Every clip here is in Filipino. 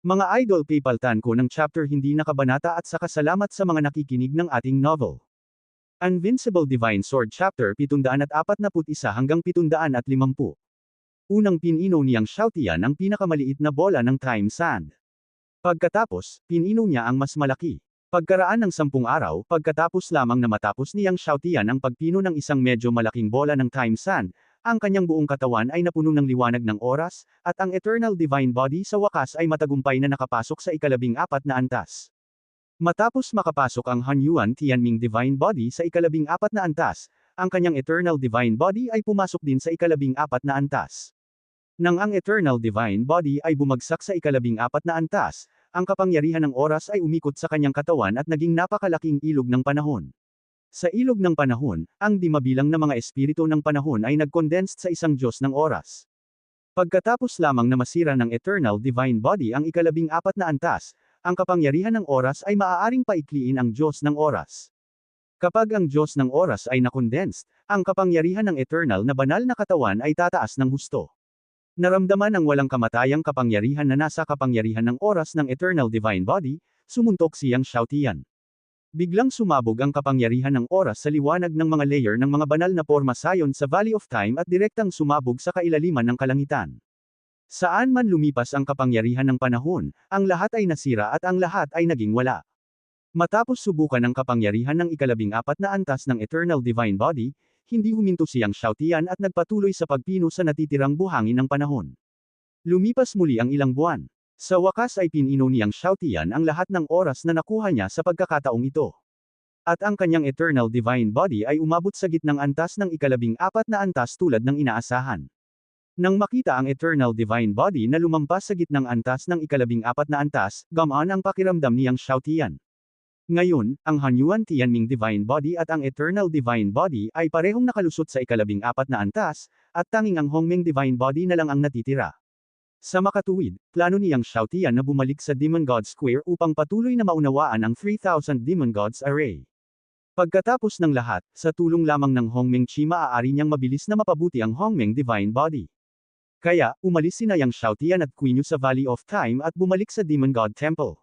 Mga idol, pipaltan ko ng chapter hindi nakabanata at saka salamat sa mga nakikinig ng ating novel. Invincible Divine Sword Chapter 741 hanggang 750. Unang pinino niyang Shoutian ang pinakamaliit na bola ng Time Sand. Pagkatapos, pinino niya ang mas malaki. Pagkaraan ng 10 araw, pagkatapos lamang na matapos niyang Shoutian ang pagpino ng isang medyo malaking bola ng Time Sand, ang kanyang buong katawan ay napuno ng liwanag ng oras, at ang Eternal Divine Body sa wakas ay matagumpay na nakapasok sa 14 na antas. Matapos makapasok ang Hunyuan Tianming Divine Body sa 14 na antas, ang kanyang Eternal Divine Body ay pumasok din sa 14 na antas. Nang ang Eternal Divine Body ay bumagsak sa 14 na antas, ang kapangyarihan ng oras ay umikot sa kanyang katawan at naging napakalaking ilog ng panahon. Sa ilog ng panahon, ang di mabilang na mga espiritu ng panahon ay nag-condensed sa isang Diyos ng oras. Pagkatapos lamang na masira ng Eternal Divine Body ang 14 na antas, ang kapangyarihan ng oras ay maaaring paikliin ang Diyos ng oras. Kapag ang Diyos ng oras ay na-condensed, ang kapangyarihan ng eternal na banal na katawan ay tataas ng husto. Naramdaman ang walang kamatayang kapangyarihan na nasa kapangyarihan ng oras ng Eternal Divine Body, sumuntok siyang Shoutian. Biglang sumabog ang kapangyarihan ng oras sa liwanag ng mga layer ng mga banal na porma sayon sa Valley of Time at direktang sumabog sa kailaliman ng kalangitan. Saan man lumipas ang kapangyarihan ng panahon, ang lahat ay nasira at ang lahat ay naging wala. Matapos subukan ang kapangyarihan ng 14 na antas ng Eternal Divine Body, hindi huminto siyang Shoutian at nagpatuloy sa pagpino sa natitirang buhangin ng panahon. Lumipas muli ang ilang buwan. Sa wakas ay pinino niyang Shoutian ang lahat ng oras na nakuha niya sa pagkakataong ito. At ang kanyang Eternal Divine Body ay umabot sa gitnang antas ng 14 na antas tulad ng inaasahan. Nang makita ang Eternal Divine Body na lumampas sa gitnang antas ng 14 na antas, gumaan ang pakiramdam niyang Shoutian. Ngayon, ang Hunyuan Tianming Divine Body at ang Eternal Divine Body ay parehong nakalusot sa 14 na antas, at tanging ang Hongmeng Divine Body na lang ang natitira. Sa makatuwid, plano niyang Shoutian na bumalik sa Demon God Square upang patuloy na maunawaan ang 3,000 Demon Gods Array. Pagkatapos ng lahat, sa tulong lamang ng Hongmeng Chi maaari niyang mabilis na mapabuti ang Hongmeng Divine Body. Kaya, umalis sina Yang Shoutian at Quinyu sa Valley of Time at bumalik sa Demon God Temple.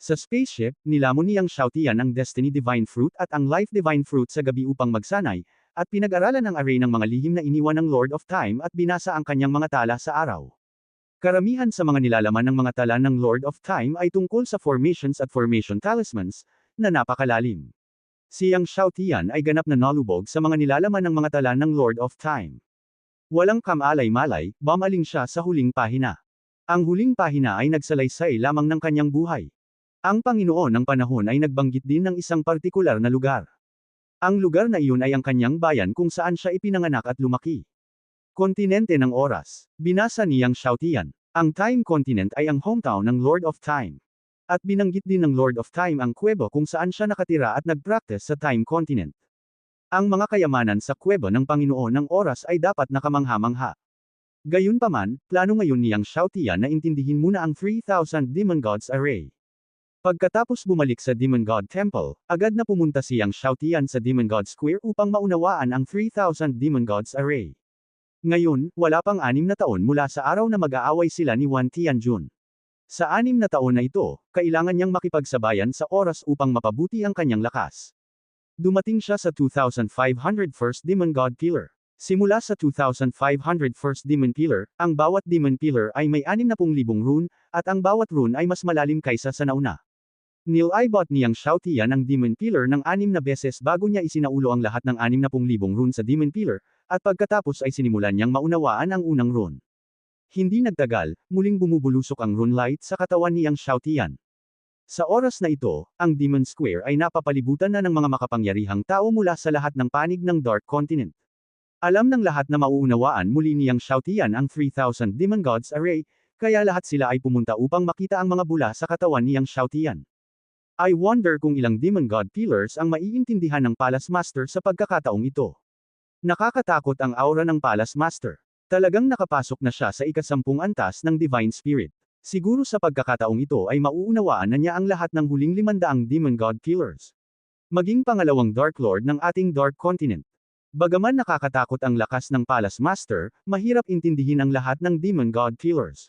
Sa spaceship, nilamon niyang Shoutian ang Destiny Divine Fruit at ang Life Divine Fruit sa gabi upang magsanay, at pinag-aralan ang array ng mga lihim na iniwan ng Lord of Time at binasa ang kanyang mga tala sa araw. Karamihan sa mga nilalaman ng mga tala ng Lord of Time ay tungkol sa formations at formation talismans, na napakalalim. Si Yang Shoutian ay ganap na nalubog sa mga nilalaman ng mga tala ng Lord of Time. Walang kamalay-malay, bumaling siya sa huling pahina. Ang huling pahina ay nagsalaysay lamang ng kanyang buhay. Ang Panginoon ng panahon ay nagbanggit din ng isang partikular na lugar. Ang lugar na iyon ay ang kanyang bayan kung saan siya ipinanganak at lumaki. Kontinente ng oras. Binasa ni Yang Shoutian. Ang Time Continent ay ang hometown ng Lord of Time. At binanggit din ng Lord of Time ang kuwebo kung saan siya nakatira at nagpractice sa Time Continent. Ang mga kayamanan sa kuwebo ng Panginoon ng oras ay dapat nakamangha-mangha. Gayunpaman, plano ngayon ni Yang Shoutian na intindihin muna ang 3,000 Demon Gods Array. Pagkatapos bumalik sa Demon God Temple, agad na pumunta si Yang Shoutian sa Demon God Square upang maunawaan ang 3,000 Demon Gods Array. Ngayon, wala pang 6 na taon mula sa araw na mag-aaway sila ni Wan Tianjun. Sa 6 na taon na ito, kailangan niyang makipagsabayan sa oras upang mapabuti ang kanyang lakas. Dumating siya sa 2,501st Demon God Pillar. Simula sa 2,501st Demon Pillar, ang bawat Demon Pillar ay may 60,000 rune, at ang bawat rune ay mas malalim kaysa sa nauna. Nilibot niyang Shoutian ang Demon Pillar ng 6 na beses bago niya isinaulo ang lahat ng 60,000 rune sa Demon Pillar, at pagkatapos ay sinimulan niyang maunawaan ang unang rune. Hindi nagtagal, muling bumubulusok ang rune light sa katawan ni Yang Shoutian. Sa oras na ito, ang Demon Square ay napapalibutan na ng mga makapangyarihang tao mula sa lahat ng panig ng Dark Continent. Alam ng lahat na mauunawaan muli ni Yang Shoutian ang 3,000 Demon Gods Array, kaya lahat sila ay pumunta upang makita ang mga bula sa katawan ni Yang Shoutian. I wonder kung ilang Demon God Pillars ang maiintindihan ng Palace Master sa pagkakataong ito. Nakakatakot ang aura ng Palace Master. Talagang nakapasok na siya sa ika-10 antas ng Divine Spirit. Siguro sa pagkakataong ito ay mauunawaan na niya ang lahat ng huling 500 Demon God Pillars. Maging pangalawang Dark Lord ng ating Dark Continent. Bagaman nakakatakot ang lakas ng Palace Master, mahirap intindihin ang lahat ng Demon God Pillars.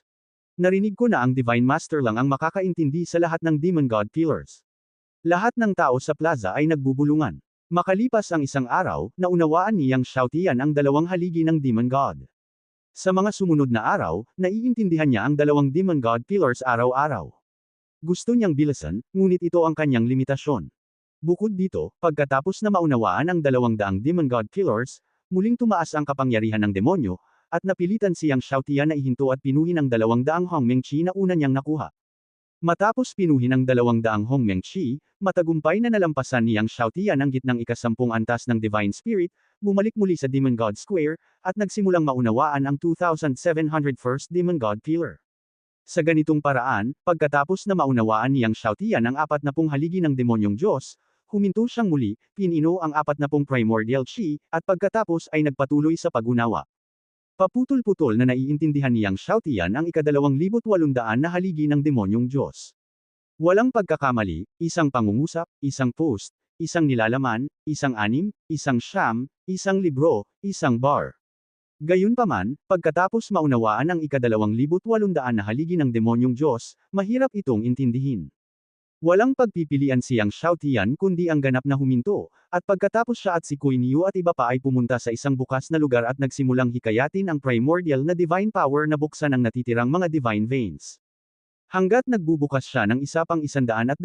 Narinig ko na ang Divine Master lang ang makakaintindi sa lahat ng Demon God Killers. Lahat ng tao sa plaza ay nagbubulungan. Makalipas ang isang araw, naunawaan ni Yang Xiaotian ang dalawang haligi ng Demon God. Sa mga sumunod na araw, naiintindihan niya ang dalawang Demon God Killers araw-araw. Gusto niyang bilisan, ngunit ito ang kanyang limitasyon. Bukod dito, pagkatapos na maunawaan ang 200 Demon God Killers, muling tumaas ang kapangyarihan ng demonyo, at napilitan si Yang Xiaotian na ihinto at pinuhin ang 200 Hongmeng Qi na una niyang nakuha. Matapos pinuhin ang 200 Hongmeng Qi, matagumpay na nalampasan ni Yang Xiaotian ang gitnang ikasampung antas ng Divine Spirit, bumalik muli sa Demon God Square, at nagsimulang maunawaan ang 2,701st Demon God Killer. Sa ganitong paraan, pagkatapos na maunawaan ni Yang Xiaotian ang 40 haligi ng demonyong Diyos, huminto siyang muli, pinino ang 40 Primordial Qi, at pagkatapos ay nagpatuloy sa pag-unawa. Paputol-putol na naiintindihan ni Yang Xiaotian ang 2,800 na haligi ng demonyong Diyos. Walang pagkakamali, isang pangungusap, isang post, isang nilalaman, isang anim, isang siyam, isang libro, isang bar. Gayunpaman, pagkatapos maunawaan ang 2,800 na haligi ng demonyong Diyos, mahirap itong intindihin. Walang pagpipilian si Yang Xiaotian kundi ang ganap na huminto, at pagkatapos siya at si Queen Yu at iba pa ay pumunta sa isang bukas na lugar at nagsimulang hikayatin ang primordial na divine power na buksan ang natitirang mga divine veins. Hanggat nagbubukas siya ng isa pang 120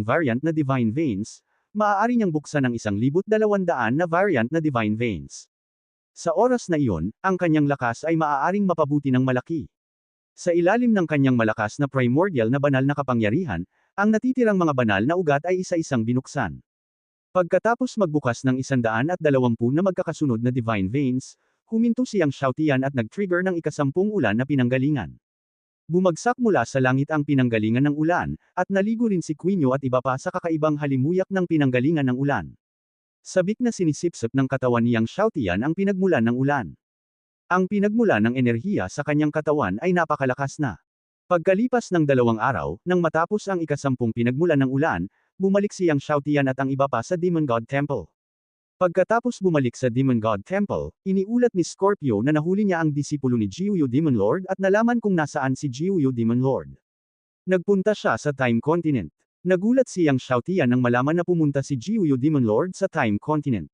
variant na divine veins, maaari niyang buksan ang 1,200 na variant na divine veins. Sa oras na iyon, ang kanyang lakas ay maaaring mapabuti ng malaki. Sa ilalim ng kanyang malakas na primordial na banal na kapangyarihan, ang natitirang mga banal na ugat ay isa-isang binuksan. Pagkatapos magbukas ng 120 na magkakasunod na divine veins, huminto si Yang Xiaotian at nag-trigger ng ikasampung ulan na pinanggalingan. Bumagsak mula sa langit ang pinanggalingan ng ulan, at naligo rin si Queen Yu at iba pa sa kakaibang halimuyak ng pinanggalingan ng ulan. Sabik na sinisipsip ng katawan ni Yang Xiaotian ang pinagmulan ng ulan. Ang pinagmulan ng enerhiya sa kanyang katawan ay napakalakas na. Pagkalipas ng 2 araw, nang matapos ang ikasampung pinagmulan ng ulan, bumalik si Yang Xiaotian at ang iba pa sa Demon God Temple. Pagkatapos bumalik sa Demon God Temple, iniulat ni Scorpio na nahuli niya ang disipulo ni Jiuyu Demon Lord at nalaman kung nasaan si Jiuyu Demon Lord. Nagpunta siya sa Time Continent. Nagulat si Yang Xiaotian nang malaman na pumunta si Jiuyu Demon Lord sa Time Continent.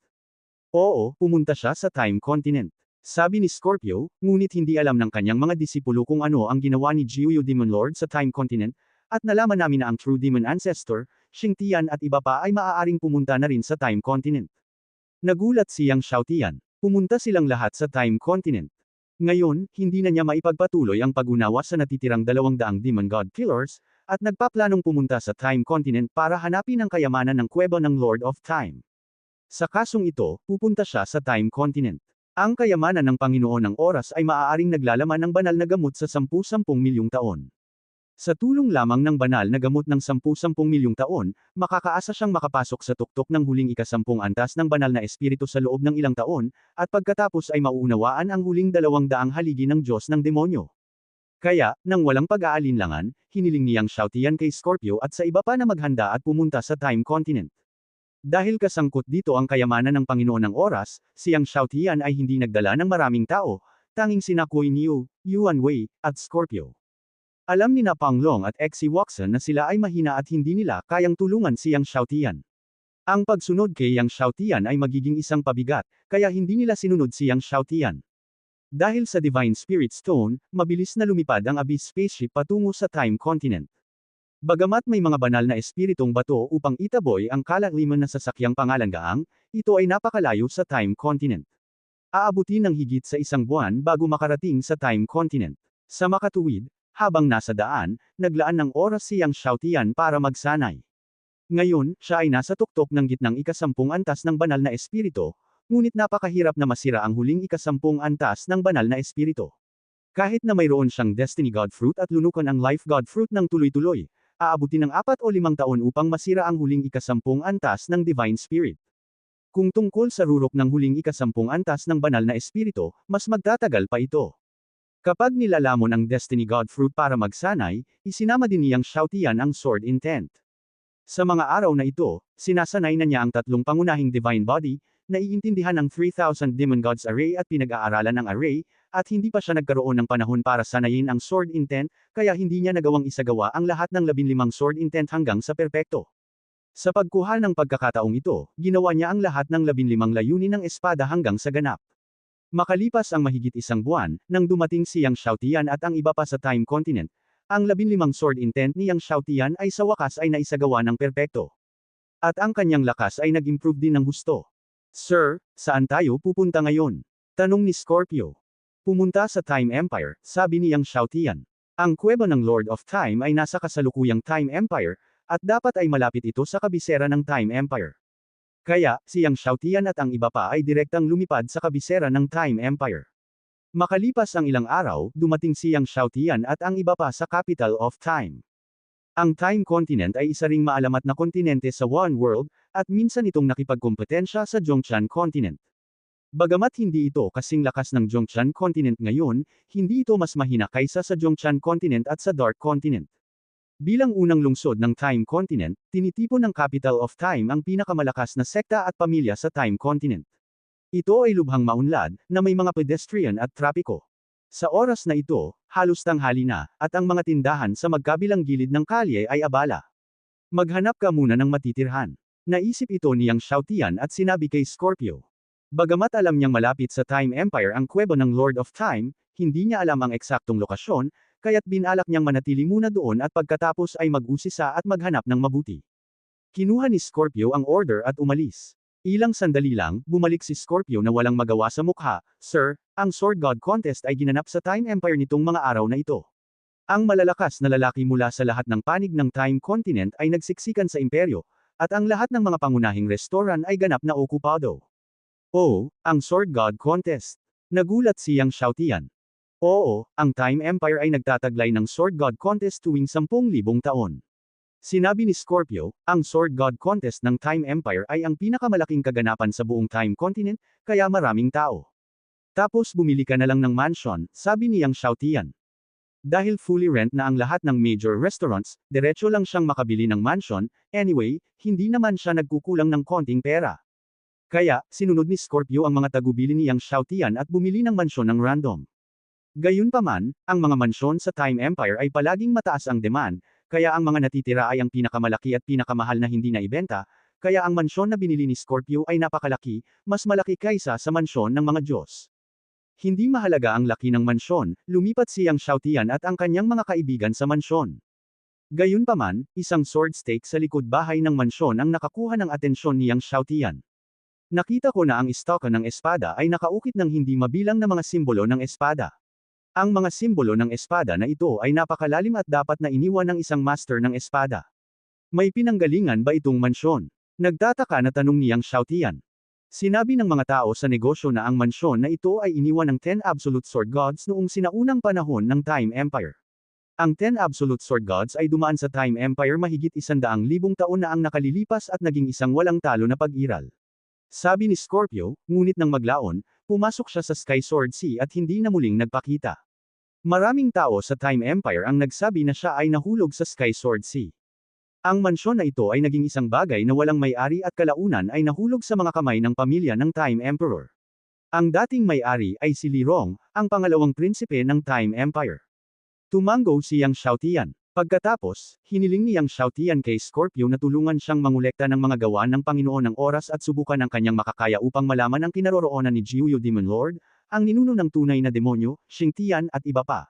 Oo, pumunta siya sa Time Continent. Sabi ni Scorpio, ngunit hindi alam ng kanyang mga disipulo kung ano ang ginawa ni Jiuyu Demon Lord sa Time Continent, at nalaman namin na ang True Demon Ancestor, Xingtian at iba pa ay maaaring pumunta na rin sa Time Continent. Nagulat si Yang Xiaotian. Pumunta silang lahat sa Time Continent. Ngayon, hindi na niya maipagpatuloy ang pag-unawa sa natitirang 200 Demon God Killers, at nagpaplanong pumunta sa Time Continent para hanapin ang kayamanan ng kuweba ng Lord of Time. Sa kasong ito, pupunta siya sa Time Continent. Ang kayamanan ng Panginoon ng Oras ay maaaring naglalaman ng banal na gamot sa 10-10 milyong taon. Sa tulong lamang ng banal na gamot ng 10-10 milyong taon, makakaasa siyang makapasok sa tuktok ng huling ikasampung antas ng banal na espiritu sa loob ng ilang taon, at pagkatapos ay mauunawaan ang huling 200 haligi ng Diyos ng demonyo. Kaya, nang walang pag-aalinlangan, hiniling ni Yang Xiaotian kay Scorpio at sa iba pa na maghanda at pumunta sa Time Continent. Dahil kasangkot dito ang kayamanan ng Panginoon ng Oras, si Yang Xiaotian ay hindi nagdala ng maraming tao, tanging sina Queen Yu, Yuan Wei, at Scorpio. Alam ni na Panglong at Xi Waxan na sila ay mahina at hindi nila kayang tulungan si Yang Xiaotian. Ang pagsunod kay Yang Xiaotian ay magiging isang pabigat, kaya hindi nila sinunod si Yang Xiaotian. Dahil sa Divine Spirit Stone, mabilis na lumipad ang Abyss Spaceship patungo sa Time Continent. Bagamat may mga banal na espiritong bato upang itaboy ang kalaliman na sasakyang pangalan Gaang, ito ay napakalayo sa Time Continent. Aabutin ng higit sa isang buwan bago makarating sa Time Continent. Sa makatuwid, habang nasa daan, naglaan ng oras si Yang Xiaotian para magsanay. Ngayon, siya ay nasa tuktok ng gitnang ikasampung antas ng banal na espiritu, ngunit napakahirap na masira ang huling ikasampung antas ng banal na espiritu. Kahit na mayroon siyang Destiny God Fruit at lunukan ang Life God Fruit ng tuloy-tuloy, aabutin ng 4 o 5 taon upang masira ang huling ikasampung antas ng Divine Spirit. Kung tungkol sa rurok ng huling ikasampung antas ng banal na espiritu, mas magtatagal pa ito. Kapag nilalamon ang Destiny God Fruit para magsanay, isinama din ni Yang Xiaotian ang Sword Intent. Sa mga araw na ito, sinasanay na niya ang 3 pangunahing Divine Body, naiintindihan ang 3,000 Demon Gods Array at pinag-aaralan ang Array, at hindi pa siya nagkaroon ng panahon para sanayin ang sword intent, kaya hindi niya nagawang isagawa ang lahat ng 15 sword intent hanggang sa perpekto. Sa pagkuha ng pagkakataong ito, ginawa niya ang lahat ng 15 layunin ng espada hanggang sa ganap. Makalipas ang mahigit isang buwan, nang dumating si Yang Xiaotian at ang iba pa sa Time Continent, ang 15 sword intent ni Yang Xiaotian ay sa wakas ay naisagawa ng perpekto. At ang kanyang lakas ay nag-improve din ng husto. Sir, saan tayo pupunta ngayon? Tanong ni Scorpio. Pumunta sa Time Empire, sabi ni Yang Xiaotian. Ang kuweba ng Lord of Time ay nasa kasalukuyang Time Empire, at dapat ay malapit ito sa kabisera ng Time Empire. Kaya, si Yang Xiaotian at ang iba pa ay direktang lumipad sa kabisera ng Time Empire. Makalipas ang ilang araw, dumating si Yang Xiaotian at ang iba pa sa Capital of Time. Ang Time Continent ay isa ring maalamat na kontinente sa One World, at minsan itong nakipagkompetensya sa Zhongshan Continent. Bagamat hindi ito kasing lakas ng Zhongshan Continent ngayon, hindi ito mas mahina kaysa sa Zhongshan Continent at sa Dark Continent. Bilang unang lungsod ng Time Continent, tinitipon ng Capital of Time ang pinakamalakas na sekta at pamilya sa Time Continent. Ito ay lubhang maunlad, na may mga pedestrian at trapiko. Sa oras na ito, halos tanghali na, at ang mga tindahan sa magkabilang gilid ng kalye ay abala. Maghanap ka muna ng matitirhan. Naisip ito ni Yang Xiaotian at sinabi kay Scorpio. Bagamat alam niyang malapit sa Time Empire ang kuweba ng Lord of Time, hindi niya alam ang eksaktong lokasyon, kaya't binalak niyang manatili muna doon at pagkatapos ay mag-usisa at maghanap ng mabuti. Kinuha ni Scorpio ang order at umalis. Ilang sandali lang, bumalik si Scorpio na walang magawa sa mukha. Sir, ang Sword God Contest ay ginanap sa Time Empire nitong mga araw na ito. Ang malalakas na lalaki mula sa lahat ng panig ng Time Continent ay nagsiksikan sa imperyo, at ang lahat ng mga pangunahing restoran ay ganap na okupado. Oh, ang Sword God Contest. Nagulat si Yang Xiaotian. Oo, ang Time Empire ay nagtataglay ng Sword God Contest tuwing 10,000 taon. Sinabi ni Scorpio, ang Sword God Contest ng Time Empire ay ang pinakamalaking kaganapan sa buong Time Continent, kaya maraming tao. Tapos bumili ka na lang ng mansion, sabi ni Yang Xiaotian. Dahil fully rent na ang lahat ng major restaurants, diretso lang siyang makabili ng mansion, anyway, hindi naman siya nagkukulang ng konting pera. Kaya, sinunod ni Scorpio ang mga tagubili ni Yang Xiaotian at bumili ng mansyon ng random. Gayunpaman, ang mga mansyon sa Time Empire ay palaging mataas ang demand, kaya ang mga natitira ay ang pinakamalaki at pinakamahal na hindi na ibenta, kaya ang mansyon na binili ni Scorpio ay napakalaki, mas malaki kaysa sa mansyon ng mga Diyos. Hindi mahalaga ang laki ng mansyon, lumipat si Yang Xiaotian at ang kanyang mga kaibigan sa mansyon. Gayunpaman, isang sword stake sa likod bahay ng mansyon ang nakakuha ng atensyon ni Yang Xiaotian. Nakita ko na ang istaka ng espada ay nakaukit ng hindi mabilang na mga simbolo ng espada. Ang mga simbolo ng espada na ito ay napakalalim at dapat na iniwan ng isang master ng espada. May pinanggalingan ba itong mansyon? Nagtataka na tanong ni Yang Xiaotian. Sinabi ng mga tao sa negosyo na ang mansyon na ito ay iniwan ng 10 Absolute Sword Gods noong sinaunang panahon ng Time Empire. Ang 10 Absolute Sword Gods ay dumaan sa Time Empire mahigit 100,000 taon na ang nakalilipas at naging isang walang talo na pag-iral. Sabi ni Scorpio, ngunit nang maglaon, pumasok siya sa Sky Sword Sea at hindi na muling nagpakita. Maraming tao sa Time Empire ang nagsabi na siya ay nahulog sa Sky Sword Sea. Ang mansyon na ito ay naging isang bagay na walang may-ari at kalaunan ay nahulog sa mga kamay ng pamilya ng Time Emperor. Ang dating may-ari ay si Li Rong, ang pangalawang prinsipe ng Time Empire. Tumango si Yang Xiaotian. Pagkatapos, hiniling ni Yang Xiaotian kay Scorpio na tulungan siyang mangolekta ng mga gawa ng Panginoon ng oras at subukan ang kanyang makakaya upang malaman ang kinaroroonan ni Jiuyu Demon Lord, ang ninuno ng tunay na demonyo, Xingtian at iba pa.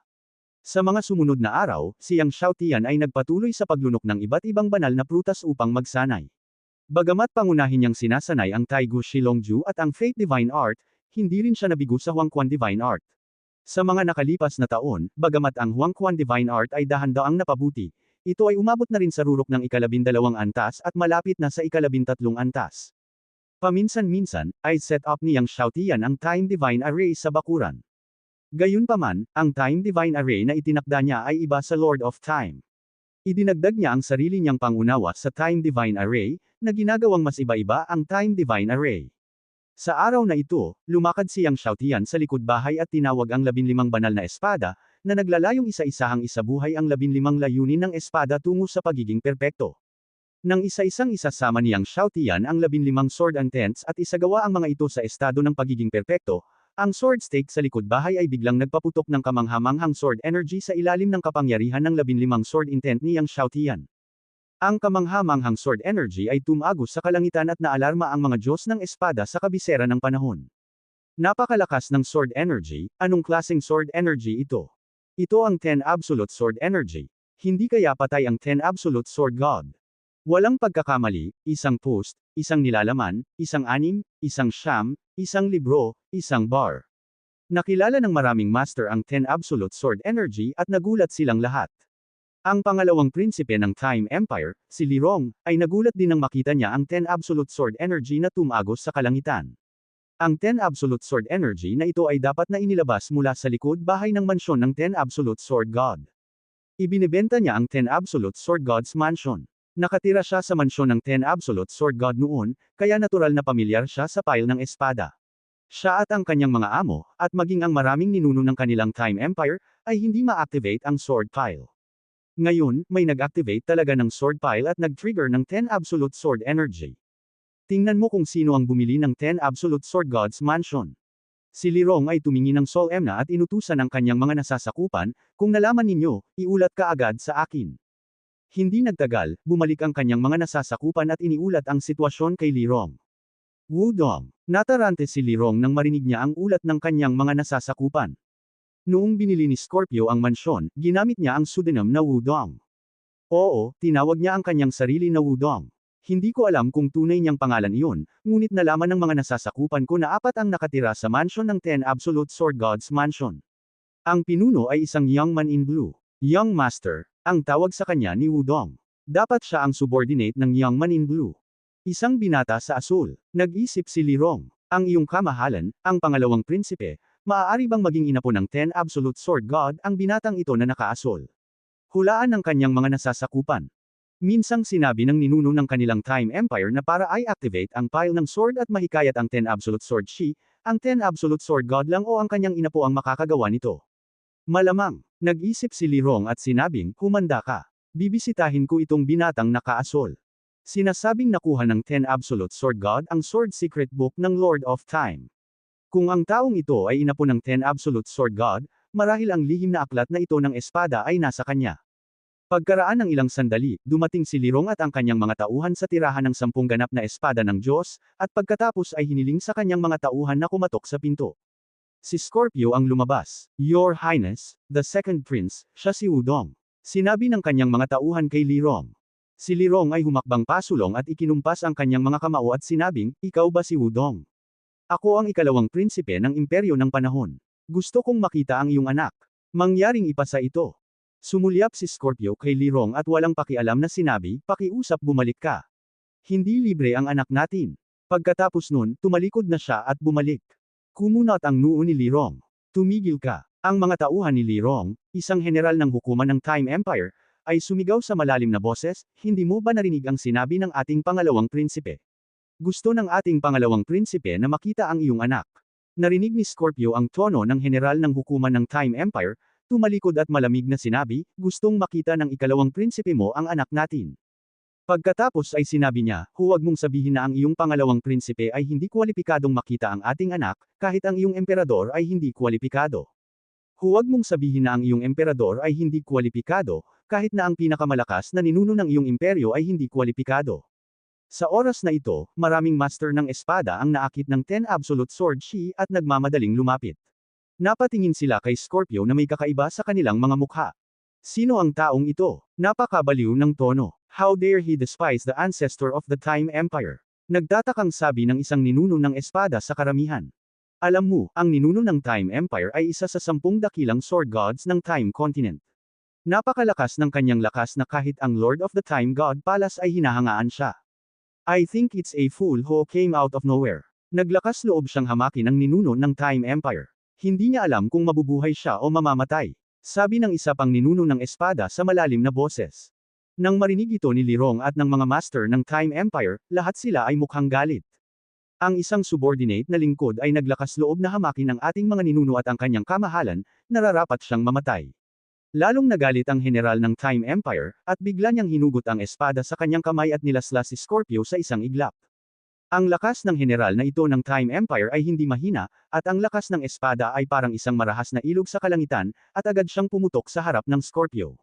Sa mga sumunod na araw, si Yang Xiaotian ay nagpatuloy sa paglunok ng iba't ibang banal na prutas upang magsanay. Bagamat pangunahin niyang sinasanay ang Taigu Shilongju at ang Fate Divine Art, hindi rin siya nabigo sa Huangquan Divine Art. Sa mga nakalipas na taon, bagamat ang Huangquan Divine Art ay dahan-daang napabuti, ito ay umabot na rin sa rurok ng 12 antas at malapit na sa 13 antas. Paminsan-minsan, ay set up ni Yang Xiaotian ang Time Divine Array sa bakuran. Gayunpaman, ang Time Divine Array na itinakda niya ay iba sa Lord of Time. Idinagdag niya ang sarili niyang pangunawa sa Time Divine Array, na ginagawang mas iba-iba ang Time Divine Array. Sa araw na ito, lumakad si Yang Xiaotian sa likod bahay at tinawag ang 15 banal na espada, na naglalayong isa-isahang isabuhay ang 15 layunin ng espada tungo sa pagiging perpekto. Nang isa-isang isasama ni Yang Xiaotian ang 15 sword intents at isagawa ang mga ito sa estado ng pagiging perpekto, Ang sword stake sa likod bahay ay biglang nagpaputok ng kamanghamanghang sword energy sa ilalim ng kapangyarihan ng 15 sword intent ni Yang Xiaotian. Ang kamanghamanghang sword energy ay tumagos sa kalangitan at naalarma ang mga Diyos ng espada sa kabisera ng panahon. Napakalakas ng sword energy, anong klaseng sword energy ito? Ito ang 10 Absolute Sword Energy. Hindi kaya patay ang 10 Absolute Sword God. Walang pagkakamali, isang post, isang nilalaman, isang anim, isang siyam, isang libro, isang bar. Nakilala ng maraming master ang 10 Absolute Sword Energy at nagulat silang lahat. Ang pangalawang prinsipe ng Time Empire, si Li Rong, ay nagulat din nang makita niya ang 10 Absolute Sword Energy na tumagos sa kalangitan. Ang 10 Absolute Sword Energy na ito ay dapat na inilabas mula sa likod bahay ng mansyon ng 10 Absolute Sword God. Ibinebenta niya ang 10 Absolute Sword God's mansion. Nakatira siya sa mansyon ng 10 Absolute Sword God noon, kaya natural na pamilyar siya sa pile ng espada. Siya at ang kanyang mga amo, at maging ang maraming ninuno ng kanilang Time Empire, ay hindi ma-activate ang Sword Pile. Ngayon, may nag-activate talaga ng Sword Pile at nag-trigger ng 10 Absolute Sword Energy. Tingnan mo kung sino ang bumili ng 10 Absolute Sword God's Mansion. Si Li Rong ay tumingin ng Sol Emna at inutusan ang kanyang mga nasasakupan, kung nalaman ninyo, iulat ka agad sa akin. Hindi nagtagal, bumalik ang kanyang mga nasasakupan at iniulat ang sitwasyon kay Li Rong. Wudong. Natarante si Li Rong nang marinig niya ang ulat ng kanyang mga nasasakupan. Noong binili ni Scorpio ang mansyon, ginamit niya ang pseudonym na Wudong. Oo, tinawag niya ang kanyang sarili na Wudong. Hindi ko alam kung tunay niyang pangalan iyon, ngunit nalaman ng mga nasasakupan ko na 4 ang nakatira sa mansion ng 10 Absolute Sword God's Mansion. Ang pinuno ay isang young man in blue. Young Master, ang tawag sa kanya ni Wudong. Dapat siya ang subordinate ng young man in blue. Isang binata sa asul. Nag-isip si Li Rong. Ang iyong kamahalan, ang pangalawang prinsipe, maaari bang maging inapo ng 10 Absolute Sword God ang binatang ito na nakaasul? Hulaan ng kanyang mga nasasakupan. Minsang sinabi ng ninuno ng kanilang Time Empire na para ay activate ang pile ng sword at mahikayat ang 10 Absolute Sword Shi, ang 10 Absolute Sword God lang o ang kanyang inapo ang makakagawa nito. Malamang, nag-isip si Li Rong at sinabing, humanda ka. Bibisitahin ko itong binatang nakaasol. Sinasabing nakuha ng 10 Absolute Sword God ang Sword Secret Book ng Lord of Time. Kung ang taong ito ay inapo ng 10 Absolute Sword God, marahil ang lihim na aklat na ito ng espada ay nasa kanya. Pagkaraan ng ilang sandali, dumating si Li Rong at ang kanyang mga tauhan sa tirahan ng 10 ganap na espada ng Diyos, at pagkatapos ay hiniling sa kanyang mga tauhan na kumatok sa pinto. Si Scorpio ang lumabas. Your Highness, the second prince, siya si Wudong. Sinabi ng kanyang mga tauhan kay Li Rong. Si Li Rong ay humakbang pasulong at ikinumpas ang kanyang mga kamao at sinabing, ikaw ba si Wudong? Ako ang ikalawang prinsipe ng imperyo ng panahon. Gusto kong makita ang iyong anak. Mangyaring ipasa ito. Sumulyap si Scorpio kay Li Rong at walang pakialam na sinabi, pakiusap bumalik ka. Hindi libre ang anak natin. Pagkatapos nun, tumalikod na siya at bumalik. Kumunot ang noo ni Li Rong. Tumigil ka. Ang mga tauhan ni Li Rong, isang general ng hukuman ng Time Empire, ay sumigaw sa malalim na boses, hindi mo ba narinig ang sinabi ng ating pangalawang prinsipe? Gusto ng ating pangalawang prinsipe na makita ang iyong anak. Narinig ni Scorpio ang tono ng general ng hukuman ng Time Empire, tumalikod at malamig na sinabi, gustong makita ng ikalawang prinsipe mo ang anak natin. Pagkatapos ay sinabi niya, huwag mong sabihin na ang iyong pangalawang prinsipe ay hindi kwalipikadong makita ang ating anak, kahit ang iyong emperador ay hindi kwalipikado. Huwag mong sabihin na ang iyong emperador ay hindi kwalipikado, kahit na ang pinakamalakas na ninuno ng iyong imperyo ay hindi kwalipikado. Sa oras na ito, maraming master ng espada ang naakit ng 10 Absolute Sword Shi at nagmamadaling lumapit. Napatingin sila kay Scorpio na may kakaiba sa kanilang mga mukha. Sino ang taong ito? Napakabaliw ng tono. How dare he despise the ancestor of the Time Empire? Nagtatakang sabi ng isang ninuno ng espada sa karamihan. Alam mo, ang ninuno ng Time Empire ay isa sa 10 dakilang sword gods ng Time Continent. Napakalakas ng kanyang lakas na kahit ang Lord of the Time God Palace ay hinahangaan siya. I think it's a fool who came out of nowhere. Naglakas loob siyang hamakin ang ninuno ng Time Empire. Hindi niya alam kung mabubuhay siya o mamamatay. Sabi ng isa pang ninuno ng espada sa malalim na boses. Nang marinig ito ni Li Rong at ng mga master ng Time Empire, lahat sila ay mukhang galit. Ang isang subordinate na lingkod ay naglakas loob na hamakin ang ating mga ninuno at ang kanyang kamahalan, nararapat siyang mamatay. Lalong nagalit ang general ng Time Empire, at bigla niyang hinugot ang espada sa kanyang kamay at nilaslas si Scorpio sa isang iglap. Ang lakas ng general na ito ng Time Empire ay hindi mahina, at ang lakas ng espada ay parang isang marahas na ilog sa kalangitan, at agad siyang pumutok sa harap ng Scorpio.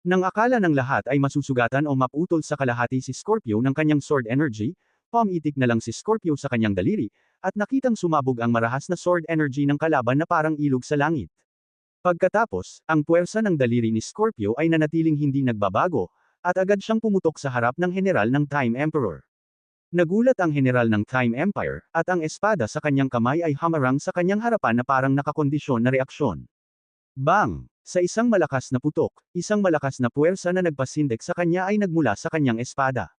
Nang akala ng lahat ay masusugatan o maputol sa kalahati si Scorpio ng kanyang sword energy, pumitik na lang si Scorpio sa kanyang daliri, at nakitang sumabog ang marahas na sword energy ng kalaban na parang ilog sa langit. Pagkatapos, ang puwersa ng daliri ni Scorpio ay nanatiling hindi nagbabago, at agad siyang pumutok sa harap ng general ng Time Emperor. Nagulat ang general ng Time Empire, at ang espada sa kanyang kamay ay hamarang sa kanyang harapan na parang nakakondisyon na reaksyon. Bang! Sa isang malakas na putok, isang malakas na puwersa na nagpasindek sa kanya ay nagmula sa kanyang espada.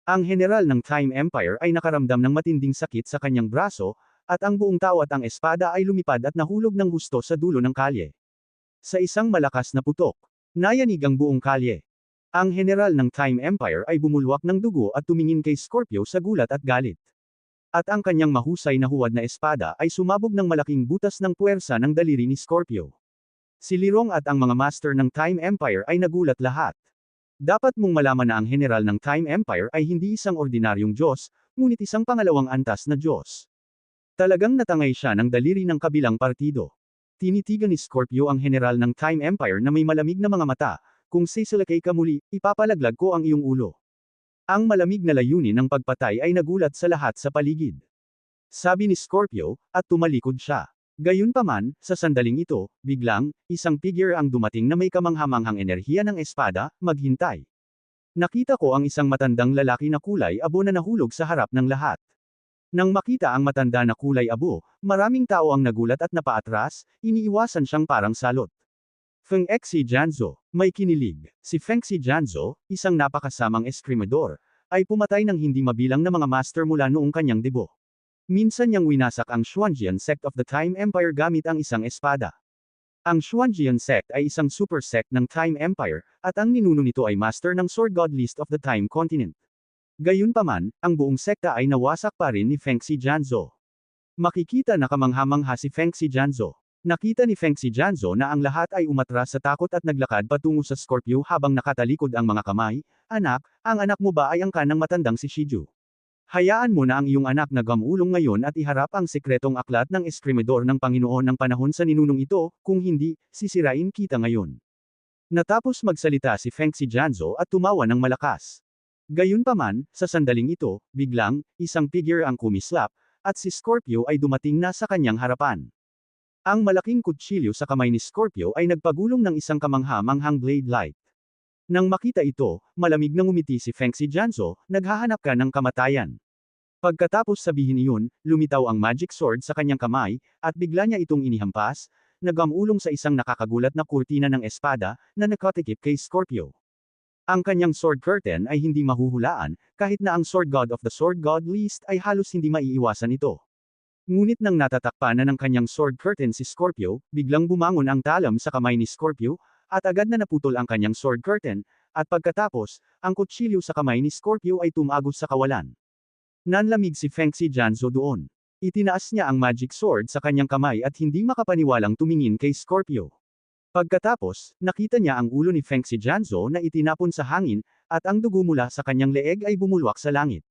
Ang general ng Time Empire ay nakaramdam ng matinding sakit sa kanyang braso, at ang buong tao at ang espada ay lumipad at nahulog ng husto sa dulo ng kalye. Sa isang malakas na putok, nayanig ang buong kalye. Ang general ng Time Empire ay bumulwak ng dugo at tumingin kay Scorpio sa gulat at galit. At ang kanyang mahusay na huwad na espada ay sumabog ng malaking butas ng puwersa ng daliri ni Scorpio. Si Lirong at ang mga master ng Time Empire ay nagulat lahat. Dapat mong malaman na ang general ng Time Empire ay hindi isang ordinaryong Diyos, ngunit isang pangalawang antas na Diyos. Talagang natangay siya ng daliri ng kabilang partido. Tinitigan ni Scorpio ang general ng Time Empire na may malamig na mga mata. Kung sisilakay ka muli, ipapalaglag ko ang iyong ulo. Ang malamig na layunin ng pagpatay ay nagulat sa lahat sa paligid. Sabi ni Scorpio, at tumalikod siya. Gayunpaman, sa sandaling ito, biglang, isang figure ang dumating na may kamanghamanghang enerhiya ng espada, maghintay. Nakita ko ang isang matandang lalaki na kulay abo na nahulog sa harap ng lahat. Nang makita ang matanda na kulay abo, maraming tao ang nagulat at napaatras, iniiwasan siyang parang salot. Feng Xi Jianzhou, may kinilig. Si Feng Xi Jianzhou, isang napakasamang eskrimador, ay pumatay ng hindi mabilang na mga master mula noong kanyang debo. Minsan niyang winasak ang Xuanjian sect of the Time Empire gamit ang isang espada. Ang Xuanjian sect ay isang super sect ng Time Empire, at ang ninuno nito ay master ng Sword God List of the Time Continent. Gayunpaman, ang buong sekta ay nawasak pa rin ni Feng Xi Jianzhou. Makikita na kamangha-mangha si Feng Xi Jianzhou. Nakita ni Feng Xi Jianzhou na ang lahat ay umatras sa takot at naglakad patungo sa Scorpio habang nakatalikod ang mga kamay. Anak, ang anak mo ba ay angkan ng matandang si Shiju? Hayaan mo na ang iyong anak na gamulong ngayon at iharap ang sekretong aklat ng eskrimador ng Panginoon ng panahon sa ninunong ito, kung hindi, sisirain kita ngayon. Natapos magsalita si Feng Xi Jianzhou at tumawa ng malakas. Gayunpaman, sa sandaling ito, biglang, isang figure ang kumislap, at si Scorpio ay dumating na sa kanyang harapan. Ang malaking kutsilyo sa kamay ni Scorpio ay nagpagulong ng isang kamangha-manghang blade light. Nang makita ito, malamig na ngumiti si Feng Xi Jianzhou, naghahanap ka ng kamatayan. Pagkatapos sabihin iyon, lumitaw ang magic sword sa kanyang kamay, at bigla niya itong inihampas, nagamulong sa isang nakakagulat na kurtina ng espada, na nakatikip kay Scorpio. Ang kanyang sword curtain ay hindi mahuhulaan, kahit na ang Sword God of the Sword God List ay halos hindi maiiwasan ito. Ngunit nang natatakpan na ng kanyang sword curtain si Scorpio, biglang bumangon ang talam sa kamay ni Scorpio, at agad na naputol ang kanyang sword curtain, at pagkatapos, ang kutsilyo sa kamay ni Scorpio ay tumagos sa kawalan. Nanlamig si Feng Xi Jianzhou doon. Itinaas niya ang magic sword sa kanyang kamay at hindi makapaniwalang tumingin kay Scorpio. Pagkatapos, nakita niya ang ulo ni Feng Xi Jianzhou na itinapon sa hangin, at ang dugo mula sa kanyang leeg ay bumulwak sa langit.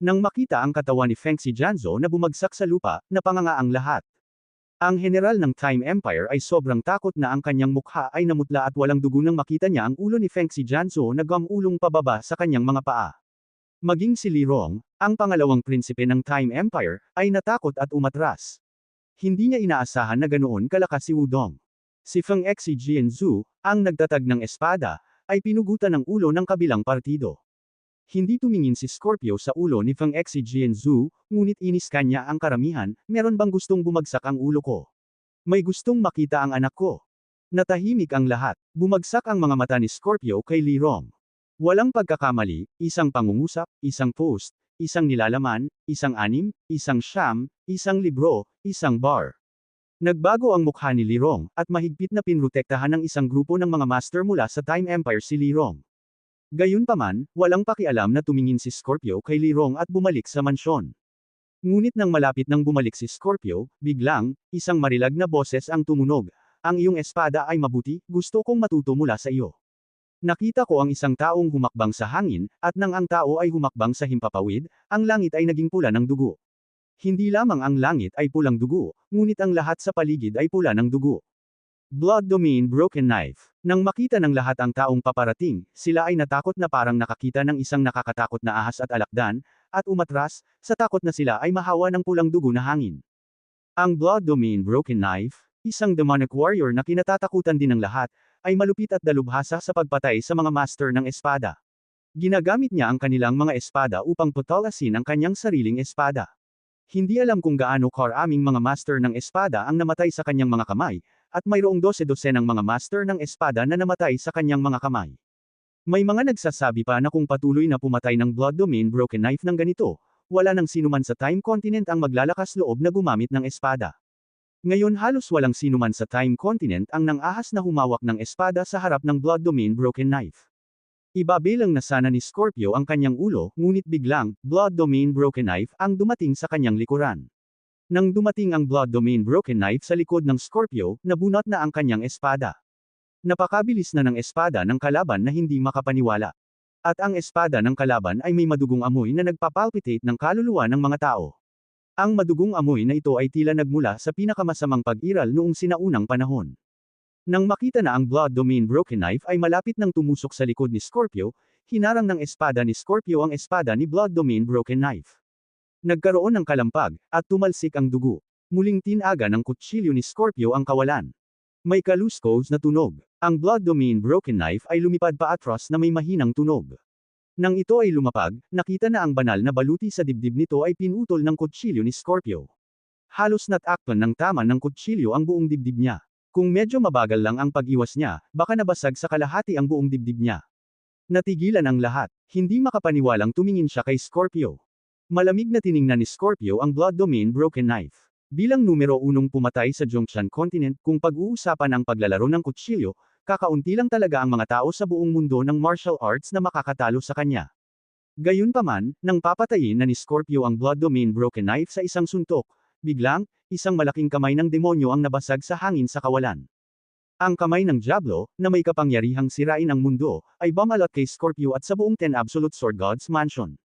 Nang makita ang katawan ni Feng Xi Jianzhou na bumagsak sa lupa, napanganga ang lahat. Ang general ng Time Empire ay sobrang takot na ang kanyang mukha ay namutla at walang dugo nang makita niya ang ulo ni Feng Xi Jianzhou na gamulong pababa sa kanyang mga paa. Maging si Li Rong, ang pangalawang prinsipe ng Time Empire, ay natakot at umatras. Hindi niya inaasahan na ganoon kalakas si Wudong. Si Feng Xi Jianzhou, ang nagtatag ng espada, ay pinugutan ng ulo ng kabilang partido. Hindi tumingin si Scorpio sa ulo ni Feng Xi Jianzhou, ngunit inis kanya ang karamihan, meron bang gustong bumagsak ang ulo ko? May gustong makita ang anak ko. Natahimik ang lahat, bumagsak ang mga mata ni Scorpio kay Li Rong. Walang pagkakamali, isang pangungusap, isang post, isang nilalaman, isang anim, isang siyam, isang libro, isang bar. Nagbago ang mukha ni Li Rong, at mahigpit na pinrotektahan ng isang grupo ng mga master mula sa Time Empire si Li Rong. Gayunpaman, walang pakialam na tumingin si Scorpio kay Li Rong at bumalik sa mansyon. Ngunit nang malapit nang bumalik si Scorpio, biglang, isang marilag na boses ang tumunog. Ang iyong espada ay mabuti, gusto kong matuto mula sa iyo. Nakita ko ang isang taong humakbang sa hangin, at nang ang tao ay humakbang sa himpapawid, ang langit ay naging pula ng dugo. Hindi lamang ang langit ay pulang dugo, ngunit ang lahat sa paligid ay pula ng dugo. Blood Domain Broken Knife. Nang makita ng lahat ang taong paparating, sila ay natakot na parang nakakita ng isang nakakatakot na ahas at alakdan, at umatras, sa takot na sila ay mahawa ng pulang dugo na hangin. Ang Blood Domain Broken Knife, isang demonic warrior na kinatatakutan din ng lahat, ay malupit at dalubhasa sa pagpatay sa mga master ng espada. Ginagamit niya ang kanilang mga espada upang putalasin ang kanyang sariling espada. Hindi alam kung gaano karaming mga master ng espada ang namatay sa kanyang mga kamay, at mayroong 12 ng mga master ng espada na namatay sa kanyang mga kamay. May mga nagsasabi pa na kung patuloy na pumatay ng Blood Domain Broken Knife ng ganito, wala nang sinuman sa Time Continent ang maglalakas loob na gumamit ng espada. Ngayon halos walang sinuman sa Time Continent ang nang-ahas na humawak ng espada sa harap ng Blood Domain Broken Knife. Ibabilang na sana ni Scorpio ang kanyang ulo, ngunit biglang, Blood Domain Broken Knife ang dumating sa kanyang likuran. Nang dumating ang Blood Domain Broken Knife sa likod ng Scorpio, nabunot na ang kanyang espada. Napakabilis na ng espada ng kalaban na hindi makapaniwala. At ang espada ng kalaban ay may madugong amoy na nagpapalpitate ng kaluluwa ng mga tao. Ang madugong amoy na ito ay tila nagmula sa pinakamasamang pag-iral noong sinaunang panahon. Nang makita na ang Blood Domain Broken Knife ay malapit nang tumusok sa likod ni Scorpio, hinarang ng espada ni Scorpio ang espada ni Blood Domain Broken Knife. Nagkaroon ng kalampag, at tumalsik ang dugo. Muling tinaga ng kutsilyo ni Scorpio ang kawalan. May kaluskos na tunog. Ang Blood Domain Broken Knife ay lumipad paatras na may mahinang tunog. Nang ito ay lumapag, nakita na ang banal na baluti sa dibdib nito ay pinutol ng kutsilyo ni Scorpio. Halos natakpan ng tama ng kutsilyo ang buong dibdib niya. Kung medyo mabagal lang ang pag-iwas niya, baka nabasag sa kalahati ang buong dibdib niya. Natigilan ang lahat. Hindi makapaniwalang tumingin siya kay Scorpio. Malamig na tiningnan ni Scorpio ang Blood Domain Broken Knife. Bilang numero 1 pumatay sa Jungchan Continent, kung pag-uusapan ang paglalaro ng kutsilyo, kakaunti lang talaga ang mga tao sa buong mundo ng martial arts na makakatalo sa kanya. Gayunpaman, nang papatayin na ni Scorpio ang Blood Domain Broken Knife sa isang suntok, biglang, isang malaking kamay ng demonyo ang nabasag sa hangin sa kawalan. Ang kamay ng Diablo, na may kapangyarihang sirain ang mundo, ay bumalot kay Scorpio at sa buong 10 Absolute Sword Gods Mansion.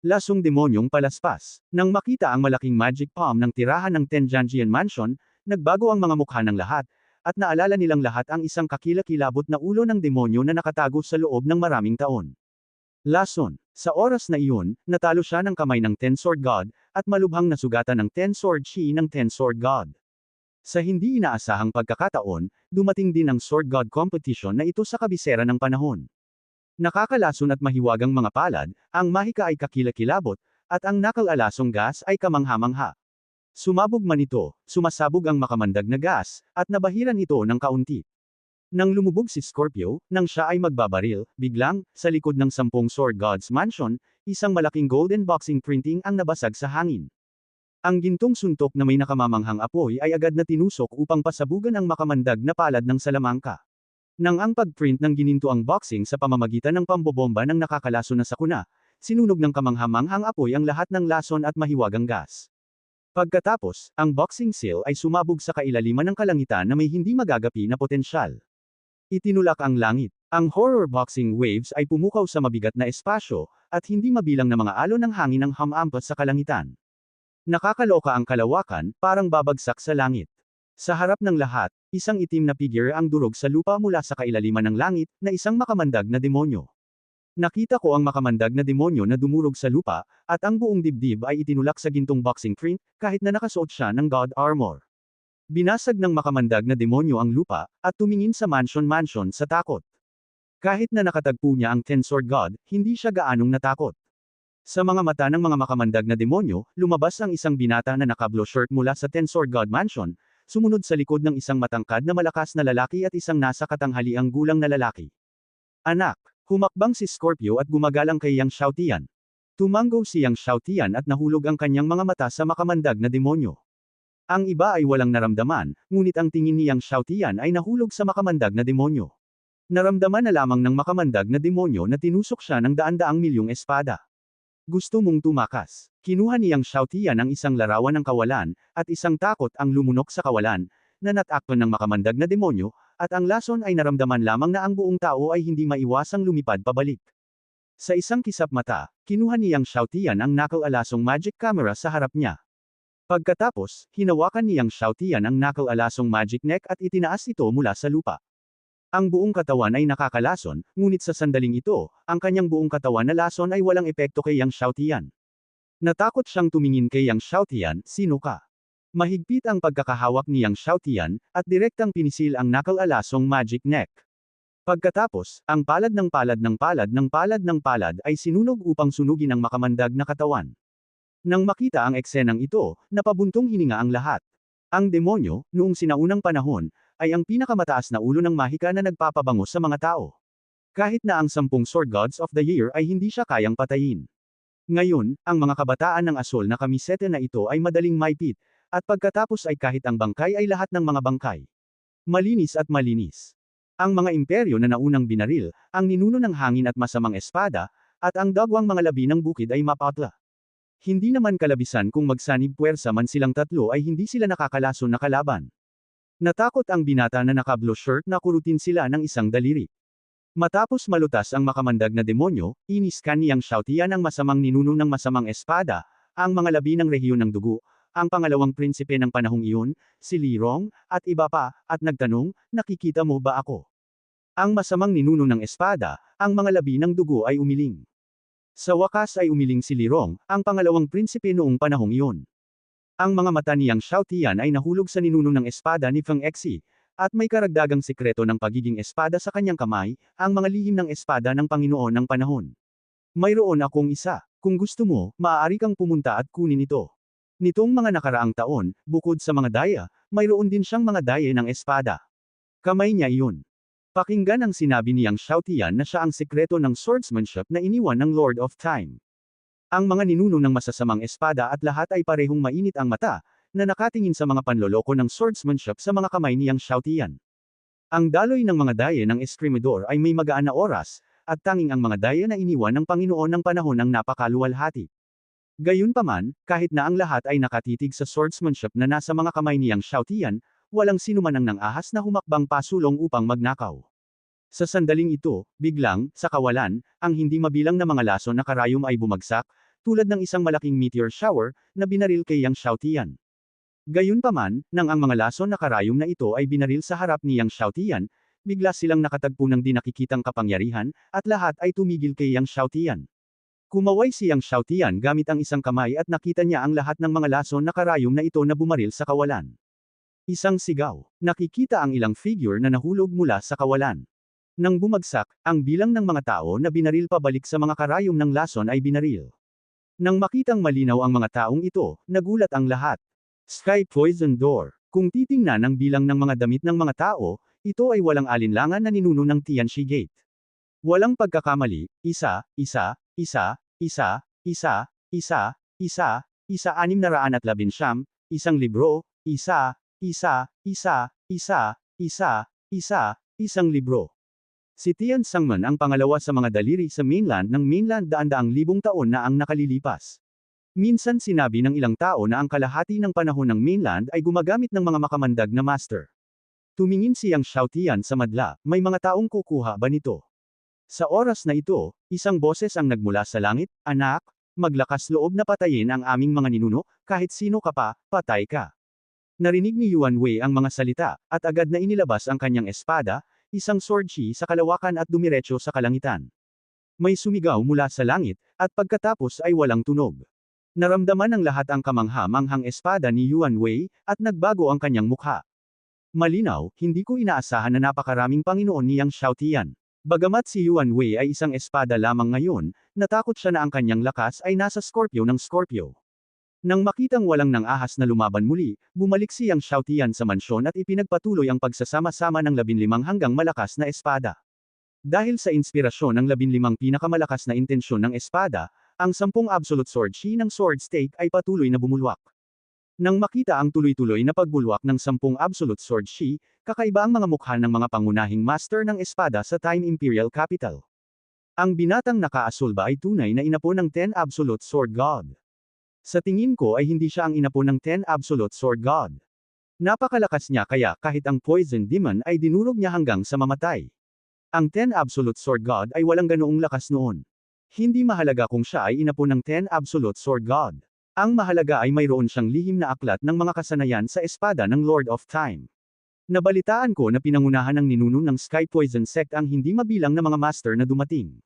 Lasong demonyong palaspas. Nang makita ang malaking magic palm ng tirahan ng Tenjanjian Mansion, nagbago ang mga mukha ng lahat, at naalala nilang lahat ang isang kakilakilabot na ulo ng demonyo na nakatago sa loob ng maraming taon. Lason. Sa oras na iyon, natalo siya ng kamay ng Ten Sword God, at malubhang nasugatan ng Ten Sword Chi ng Ten Sword God. Sa hindi inaasahang pagkakataon, dumating din ang Sword God Competition na ito sa kabisera ng panahon. Nakakalason at mahiwagang mga palad, ang mahika ay kakilakilabot, at ang nakalalasong gas ay kamangha-mangha. Sumabog man ito, sumasabog ang makamandag na gas, at nabahiran ito ng kaunti. Nang lumubog si Scorpio, nang siya ay magbabaril, biglang, sa likod ng 10 Sword Gods Mansion, isang malaking golden boxing printing ang nabasag sa hangin. Ang gintong suntok na may nakamamanghang apoy ay agad na tinusok upang pasabugan ang makamandag na palad ng salamangka. Nang ang pagprint ng gininto ang boxing sa pamamagitan ng pambobomba ng nakakalason na sakuna, sinunog ng kamanghamanghang apoy ang lahat ng lason at mahiwagang gas. Pagkatapos, ang boxing seal ay sumabog sa kailaliman ng kalangitan na may hindi magagapi na potensyal. Itinulak ang langit. Ang horror boxing waves ay pumukaw sa mabigat na espasyo, at hindi mabilang na mga alon ng hangin ang hamampas sa kalangitan. Nakakaloka ang kalawakan, parang babagsak sa langit. Sa harap ng lahat, isang itim na figure ang durog sa lupa mula sa kailaliman ng langit, na isang makamandag na demonyo. Nakita ko ang makamandag na demonyo na dumurog sa lupa, at ang buong dibdib ay itinulak sa gintong boxing print, kahit na nakasuot siya ng God armor. Binasag ng makamandag na demonyo ang lupa, at tumingin sa mansion sa takot. Kahit na nakatagpo niya ang Ten Sword God, hindi siya gaanong natakot. Sa mga mata ng mga makamandag na demonyo, lumabas ang isang binata na naka-blue shirt mula sa Ten Sword God Mansion, sumunod sa likod ng isang matangkad na malakas na lalaki at isang nasa katanghaliang gulang na lalaki. Anak, humakbang si Scorpio at gumagalang kay Yang Xiaotian. Tumango si Yang Xiaotian at nahulog ang kanyang mga mata sa makamandag na demonyo. Ang iba ay walang naramdaman, ngunit ang tingin ni Yang Xiaotian ay nahulog sa makamandag na demonyo. Naramdaman na lamang ng makamandag na demonyo na tinusok siya ng daan-daang milyong espada. Gusto mong tumakas. Kinuha ni Yang Xiaotian ang isang larawan ng kawalan, at isang takot ang lumunok sa kawalan, na natakpan ng makamandag na demonyo, at ang lason ay naramdaman lamang na ang buong tao ay hindi maiwasang lumipad pabalik. Sa isang kisap mata, kinuha ni Yang Xiaotian ang knuckle-alasong magic camera sa harap niya. Pagkatapos, hinawakan ni Yang Xiaotian ang knuckle-alasong magic neck at itinaas ito mula sa lupa. Ang buong katawan ay nakakalason, ngunit sa sandaling ito, ang kanyang buong katawan na lason ay walang epekto kay Yang Xiaotian. Natakot siyang tumingin kay Yang Xiaotian, sino ka? Mahigpit ang pagkakahawak ni Yang Xiaotian, at direktang pinisil ang knuckle-alasong magic neck. Pagkatapos, ang palad ng palad ng palad ng palad ng palad ay sinunog upang sunugin ang makamandag na katawan. Nang makita ang eksenang ito, napabuntong hininga ang lahat. Ang demonyo, noong sinaunang panahon, ay ang pinakamataas na ulo ng mahika na nagpapabango sa mga tao. Kahit na ang 10 Sword Gods of the Year ay hindi siya kayang patayin. Ngayon, ang mga kabataan ng asol na kamisete na ito ay madaling maipit, at pagkatapos ay kahit ang bangkay ay lahat ng mga bangkay. Malinis at malinis. Ang mga imperyo na naunang binaril, ang ninuno ng hangin at masamang espada, at ang dagwang mga labi ng bukid ay mapatla. Hindi naman kalabisan kung magsanib puwersa man silang tatlo ay hindi sila nakakalason na kalaban. Natakot ang binata na naka-blue shirt na kurutin sila ng isang daliri. Matapos malutas ang makamandag na demonyo, iniskan ni Yang Xiaotian ang masamang ninuno ng masamang espada, ang mga labi ng rehiyon ng dugo, ang pangalawang prinsipe ng panahong iyon, si Li Rong, at iba pa, at nagtanong, nakikita mo ba ako? Ang masamang ninuno ng espada, ang mga labi ng dugo ay umiling. Sa wakas ay umiling si Li Rong, ang pangalawang prinsipe noong panahong iyon. Ang mga mata ni Yang Xiaotian ay nahulog sa ninuno ng espada ni Feng Exi, at may karagdagang sikreto ng pagiging espada sa kanyang kamay, ang mga lihim ng espada ng Panginoon ng panahon. Mayroon akong isa, kung gusto mo, maaari kang pumunta at kunin ito. Nitong mga nakaraang taon, bukod sa mga daya, mayroon din siyang mga daya ng espada. Kamay niya iyon. Pakinggan ang sinabi ni Yang Xiaotian na siya ang sikreto ng swordsmanship na iniwan ng Lord of Time. Ang mga ninuno ng masasamang espada at lahat ay parehong mainit ang mata, na nakatingin sa mga panloloko ng swordsmanship sa mga kamay ni Yang Xiaotian. Ang daloy ng mga daya ng Escrimador ay may magaan na oras, at tanging ang mga daya na iniwan ng Panginoon ng panahon ang napakaluwalhati. Gayunpaman, kahit na ang lahat ay nakatitig sa swordsmanship na nasa mga kamay ni Yang Xiaotian, walang sinuman ang nang-ahas na humakbang pasulong upang magnakaw. Sa sandaling ito, biglang, sa kawalan, ang hindi mabilang na mga lason na karayom ay bumagsak, tulad ng isang malaking meteor shower, na binaril kay Yang Xiaotian. Gayunpaman, nang ang mga lason na karayom na ito ay binaril sa harap ni Yang Xiaotian, bigla silang nakatagpo ng di nakikitang kapangyarihan, at lahat ay tumigil kay Yang Xiaotian. Kumaway si Yang Xiaotian gamit ang isang kamay at nakita niya ang lahat ng mga lason na karayom na ito na bumaril sa kawalan. Isang sigaw. Nakikita ang ilang figure na nahulog mula sa kawalan. Nang bumagsak, ang bilang ng mga tao na binaril pabalik sa mga karayom ng lason ay binaril. Nang makitang malinaw ang mga taong ito, nagulat ang lahat. Sky Poison Door. Kung titingnan ang bilang ng mga damit ng mga tao, ito ay walang alinlangan na ninuno ng Tianxi Gate. Walang pagkakamali, isa, 619, isang libro, isang libro. Si Tian Sangman ang pangalawa sa mga daliri sa mainland ng mainland daan-daang libong taon na ang nakalilipas. Minsan sinabi ng ilang tao na ang kalahati ng panahon ng mainland ay gumagamit ng mga makamandag na master. Tumingin si Yang Xiaotian sa madla, may mga taong kukuha ba nito? Sa oras na ito, isang boses ang nagmula sa langit, anak, maglakas loob na patayin ang aming mga ninuno, kahit sino ka pa, patay ka. Narinig ni Yuan Wei ang mga salita, at agad na inilabas ang kanyang espada, isang sword chi sa kalawakan at dumiretso sa kalangitan. May sumigaw mula sa langit, at pagkatapos ay walang tunog. Naramdaman ng lahat ang kamangha-manghang espada ni Yuan Wei, at nagbago ang kanyang mukha. Malinaw, hindi ko inaasahan na napakaraming Panginoon ni Yang Xiaotian. Bagamat si Yuan Wei ay isang espada lamang ngayon, natakot siya na ang kanyang lakas ay nasa Scorpio ng Scorpio. Nang makitang walang nang-ahas na lumaban muli, bumalik si Yang Xiaotian sa mansyon at ipinagpatuloy ang pagsasama-sama ng 15 hanggang malakas na espada. Dahil sa inspirasyon ng 15 pinakamalakas na intensyon ng espada, ang 10 absolute sword chi ng sword stake ay patuloy na bumulwak. Nang makita ang tuloy-tuloy na pagbulwak ng 10 absolute sword chi, kakaiba ang mga mukha ng mga pangunahing master ng espada sa Time Imperial Capital. Ang binatang nakaasul ba ay tunay na inapo ng 10 absolute sword god? Sa tingin ko ay hindi siya ang inapo ng 10 absolute sword god. Napakalakas niya kaya kahit ang Poison Demon ay dinurog niya hanggang sa mamatay. Ang Ten Absolute Sword God ay walang ganoong lakas noon. Hindi mahalaga kung siya ay inapo ng Ten Absolute Sword God. Ang mahalaga ay mayroon siyang lihim na aklat ng mga kasanayan sa espada ng Lord of Time. Nabalitaan ko na pinangunahan ng ninuno ng Sky Poison Sect ang hindi mabilang na mga master na dumating.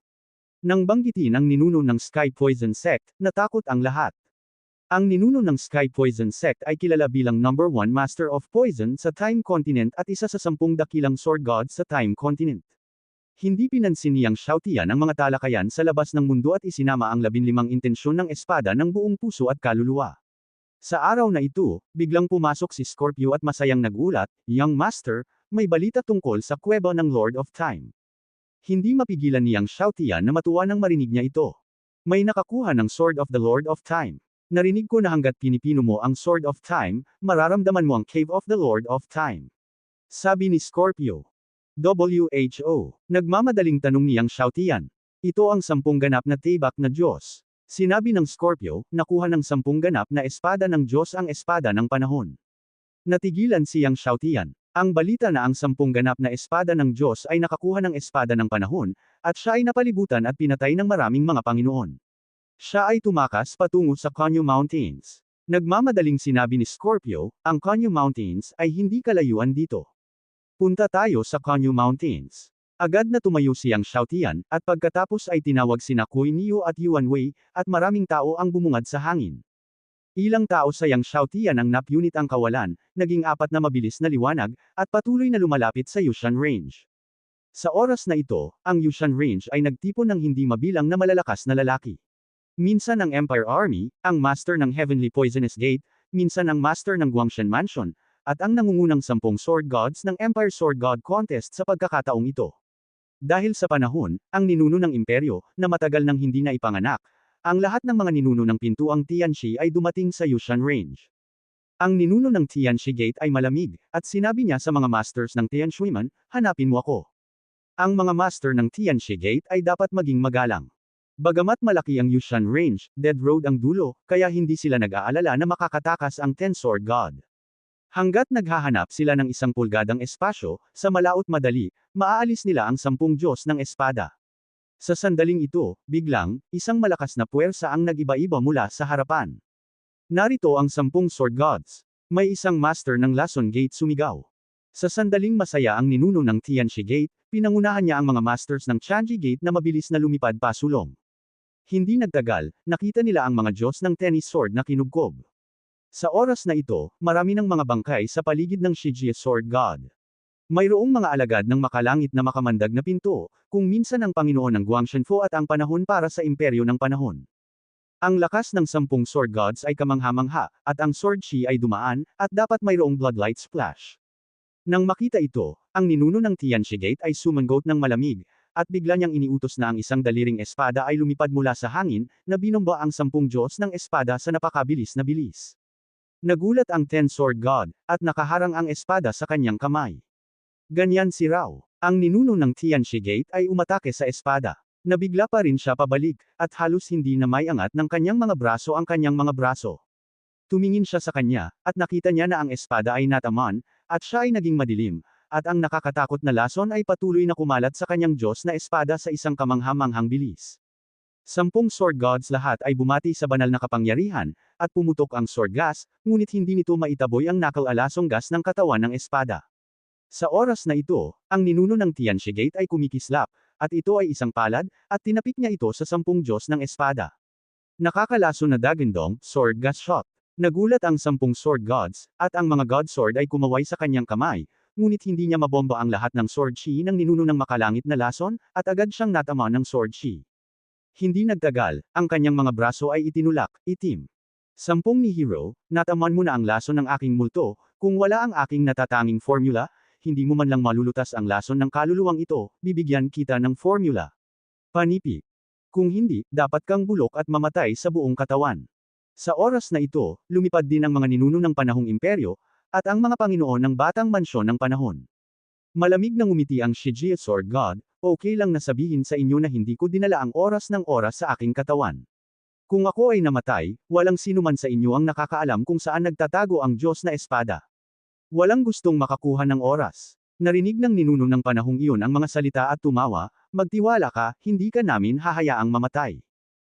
Nang banggitin ang ninuno ng Sky Poison Sect, natakot ang lahat. Ang ninuno ng Sky Poison Sect ay kilala bilang number 1 Master of Poison sa Time Continent at isa sa 10 dakilang Sword God sa Time Continent. Hindi pinansin niyang Xiaotian ang mga talakayan sa labas ng mundo at isinama ang 15 intensyon ng espada ng buong puso at kaluluwa. Sa araw na ito, biglang pumasok si Scorpio at masayang nagulat, "Young Master, may balita tungkol sa kuweba ng Lord of Time." Hindi mapigilan niyang Xiaotian na matuwa nang marinig niya ito. "May nakakuha ng Sword of the Lord of Time. Narinig ko na hanggat pinipino mo ang Sword of Time, mararamdaman mo ang Cave of the Lord of Time." Sabi ni Scorpio. WHO. Nagmamadaling tanong niyang Xiaotian. "Ito ang 10 ganap na tibak na Diyos." Sinabi ng Scorpio, nakuha ng 10 ganap na espada ng Diyos ang espada ng panahon. Natigilan siyang Xiaotian. Ang balita na ang 10 ganap na espada ng Diyos ay nakakuha ng espada ng panahon, at siya ay napalibutan at pinatay ng maraming mga Panginoon. Siya ay tumakas patungo sa Konyo Mountains. Nagmamadaling sinabi ni Scorpio, "Ang Konyo Mountains ay hindi kalayuan dito. Punta tayo sa Konyo Mountains." Agad na tumayo siyang Xiaotian, at pagkatapos ay tinawag sina Kui Niu at Yuan Wei, at maraming tao ang bumungad sa hangin. Ilang tao sa Yang Xiaotian ang napunit ang kawalan, naging 4 na mabilis na liwanag, at patuloy na lumalapit sa Yushan Range. Sa oras na ito, ang Yushan Range ay nagtipon ng hindi mabilang na malalakas na lalaki. Minsan ang Empire Army, ang Master ng Heavenly Poisonous Gate, minsan ang Master ng Guangshan Mansion, at ang nangungunang 10 Sword Gods ng Empire Sword God Contest sa pagkakataong ito. Dahil sa panahon, ang ninuno ng imperyo, na matagal nang hindi na ipanganak, ang lahat ng mga ninuno ng pintuang Tianxi ay dumating sa Yushan Range. Ang ninuno ng Tianxi Gate ay malamig, at sinabi niya sa mga masters ng Tianxuiman, "Hanapin mo ako." Ang mga master ng Tianxi Gate ay dapat maging magalang. Bagamat malaki ang Yushan Range, dead road ang dulo, kaya hindi sila nag-aalala na makakatakas ang Ten Sword God. Hanggat naghahanap sila ng 1 pulgadang espasyo, sa malaot madali, maaalis nila ang 10 Diyos ng espada. Sa sandaling ito, biglang, isang malakas na puwersa ang nag-iba-iba mula sa harapan. Narito ang 10 Sword Gods. May isang master ng Lason Gate sumigaw. Sa sandaling masaya ang ninuno ng Tianxi Gate, pinangunahan niya ang mga masters ng Tianxi Gate na mabilis na lumipad pasulong. Hindi nagtagal, nakita nila ang mga Diyos ng tennis sword na kinubkob. Sa oras na ito, marami ng mga bangkay sa paligid ng Shijie Sword God. Mayroong mga alagad ng makalangit na makamandag na pinto, kung minsan ang Panginoon ng Guangshanfu at ang panahon para sa imperyo ng panahon. Ang lakas ng 10 Sword Gods ay kamangha-mangha, at ang Sword Chi ay dumaan, at dapat mayroong bloodlight splash. Nang makita ito, ang ninuno ng Tianxi Gate ay sumangot ng malamig, at bigla niyang iniutos na ang isang daliring espada ay lumipad mula sa hangin, na binomba ang 10 Diyos ng espada sa napakabilis na bilis. Nagulat ang Ten Sword God, at nakaharang ang espada sa kanyang kamay. Ganyan si Rao. Ang ninuno ng Tianxi Gate ay umatake sa espada. Nabigla pa rin siya pabalik, at halos hindi na may angat ng kanyang mga braso ang kanyang mga braso. Tumingin siya sa kanya, at nakita niya na ang espada ay nataman, at siya ay naging madilim, at ang nakakatakot na lason ay patuloy na kumalat sa kanyang Diyos na espada sa isang kamangha-manghang bilis. 10 Sword Gods lahat ay bumati sa banal na kapangyarihan, at pumutok ang sword gas, ngunit hindi nito maitaboy ang nakal-alasong gas ng katawan ng espada. Sa oras na ito, ang ninuno ng Tianxi Gate ay kumikislap, at ito ay isang palad, at tinapik niya ito sa 10 Diyos ng espada. Nakakalaso na Dagandong, Sword Gas Shot. Nagulat ang 10 Sword Gods, at ang mga God Sword ay kumaway sa kanyang kamay, ngunit hindi niya mabomba ang lahat ng Sword Chi ng ninuno ng makalangit na lason, at agad siyang natama ng Sword Chi. Hindi nagtagal, ang kanyang mga braso ay itinulak, itim. 10 ni Hero, nataman mo na ang lason ng aking multo, kung wala ang aking natatanging formula, hindi mo man lang malulutas ang lason ng kaluluwang ito, bibigyan kita ng formula. Panipi. Kung hindi, dapat kang bulok at mamatay sa buong katawan. Sa oras na ito, lumipad din ang mga ninuno ng panahong imperyo, at ang mga Panginoon ng batang mansyon ng panahon. Malamig na ngumiti ang Shijie Sword God, okay lang na sabihin sa inyo na hindi ko dinala ang oras ng oras sa aking katawan. Kung ako ay namatay, walang sino man sa inyo ang nakakaalam kung saan nagtatago ang Diyos na espada. Walang gustong makakuha ng oras. Narinig ng ninuno ng panahong iyon ang mga salita at tumawa, magtiwala ka, hindi ka namin hahayaang mamatay.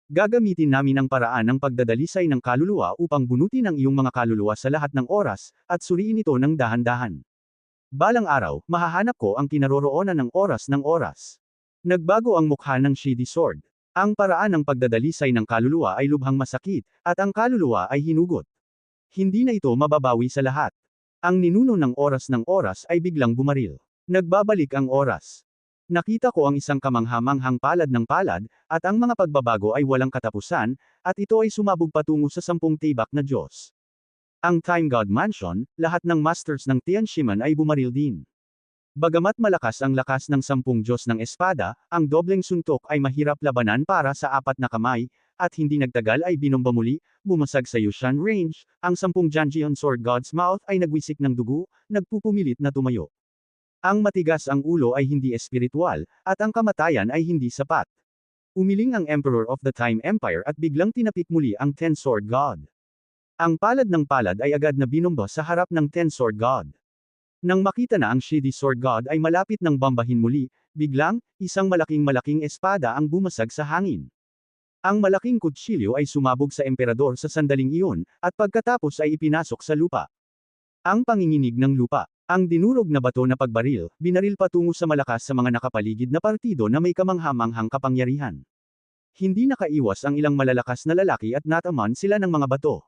Gagamitin namin ang paraan ng pagdadalisay ng kaluluwa upang bunutin ang iyong mga kaluluwa sa lahat ng oras, at suriin ito ng dahan-dahan. Balang araw, mahahanap ko ang kinaroroonan ng oras ng oras. Nagbago ang mukha ng Shidi Sword. Ang paraan ng pagdadalisay ng kaluluwa ay lubhang masakit, at ang kaluluwa ay hinugot. Hindi na ito mababawi sa lahat. Ang ninuno ng oras ay biglang bumaril. Nagbabalik ang oras. Nakita ko ang isang kamanghamanghang palad ng palad, at ang mga pagbabago ay walang katapusan, at ito ay sumabog patungo sa 10 tibak na Diyos. Ang Time God Mansion, lahat ng masters ng Tianshiman ay bumaril din. Bagamat malakas ang lakas ng 10 Diyos ng espada, ang dobleng suntok ay mahirap labanan para sa 4 na kamay, at hindi nagtagal ay binomba muli, bumasag sa Yushan Range, ang 10 Janjian Sword God's Mouth ay nagwisik ng dugo, nagpupumilit na tumayo. Ang matigas ang ulo ay hindi espiritual, at ang kamatayan ay hindi sapat. Umiling ang Emperor of the Time Empire at biglang tinapik muli ang Ten Sword God. Ang palad ng palad ay agad na binomba sa harap ng Ten Sword God. Nang makita na ang Shidi Sword God ay malapit ng bambahin muli, biglang, isang malaking espada ang bumasag sa hangin. Ang malaking kutsilyo ay sumabog sa emperador sa sandaling iyon, at pagkatapos ay ipinasok sa lupa. Ang panginginig ng lupa. Ang dinurog na bato na pagbaril, binaril patungo sa malakas sa mga nakapaligid na partido na may kamanghamanghang kapangyarihan. Hindi nakaiwas ang ilang malalakas na lalaki at nataman sila ng mga bato.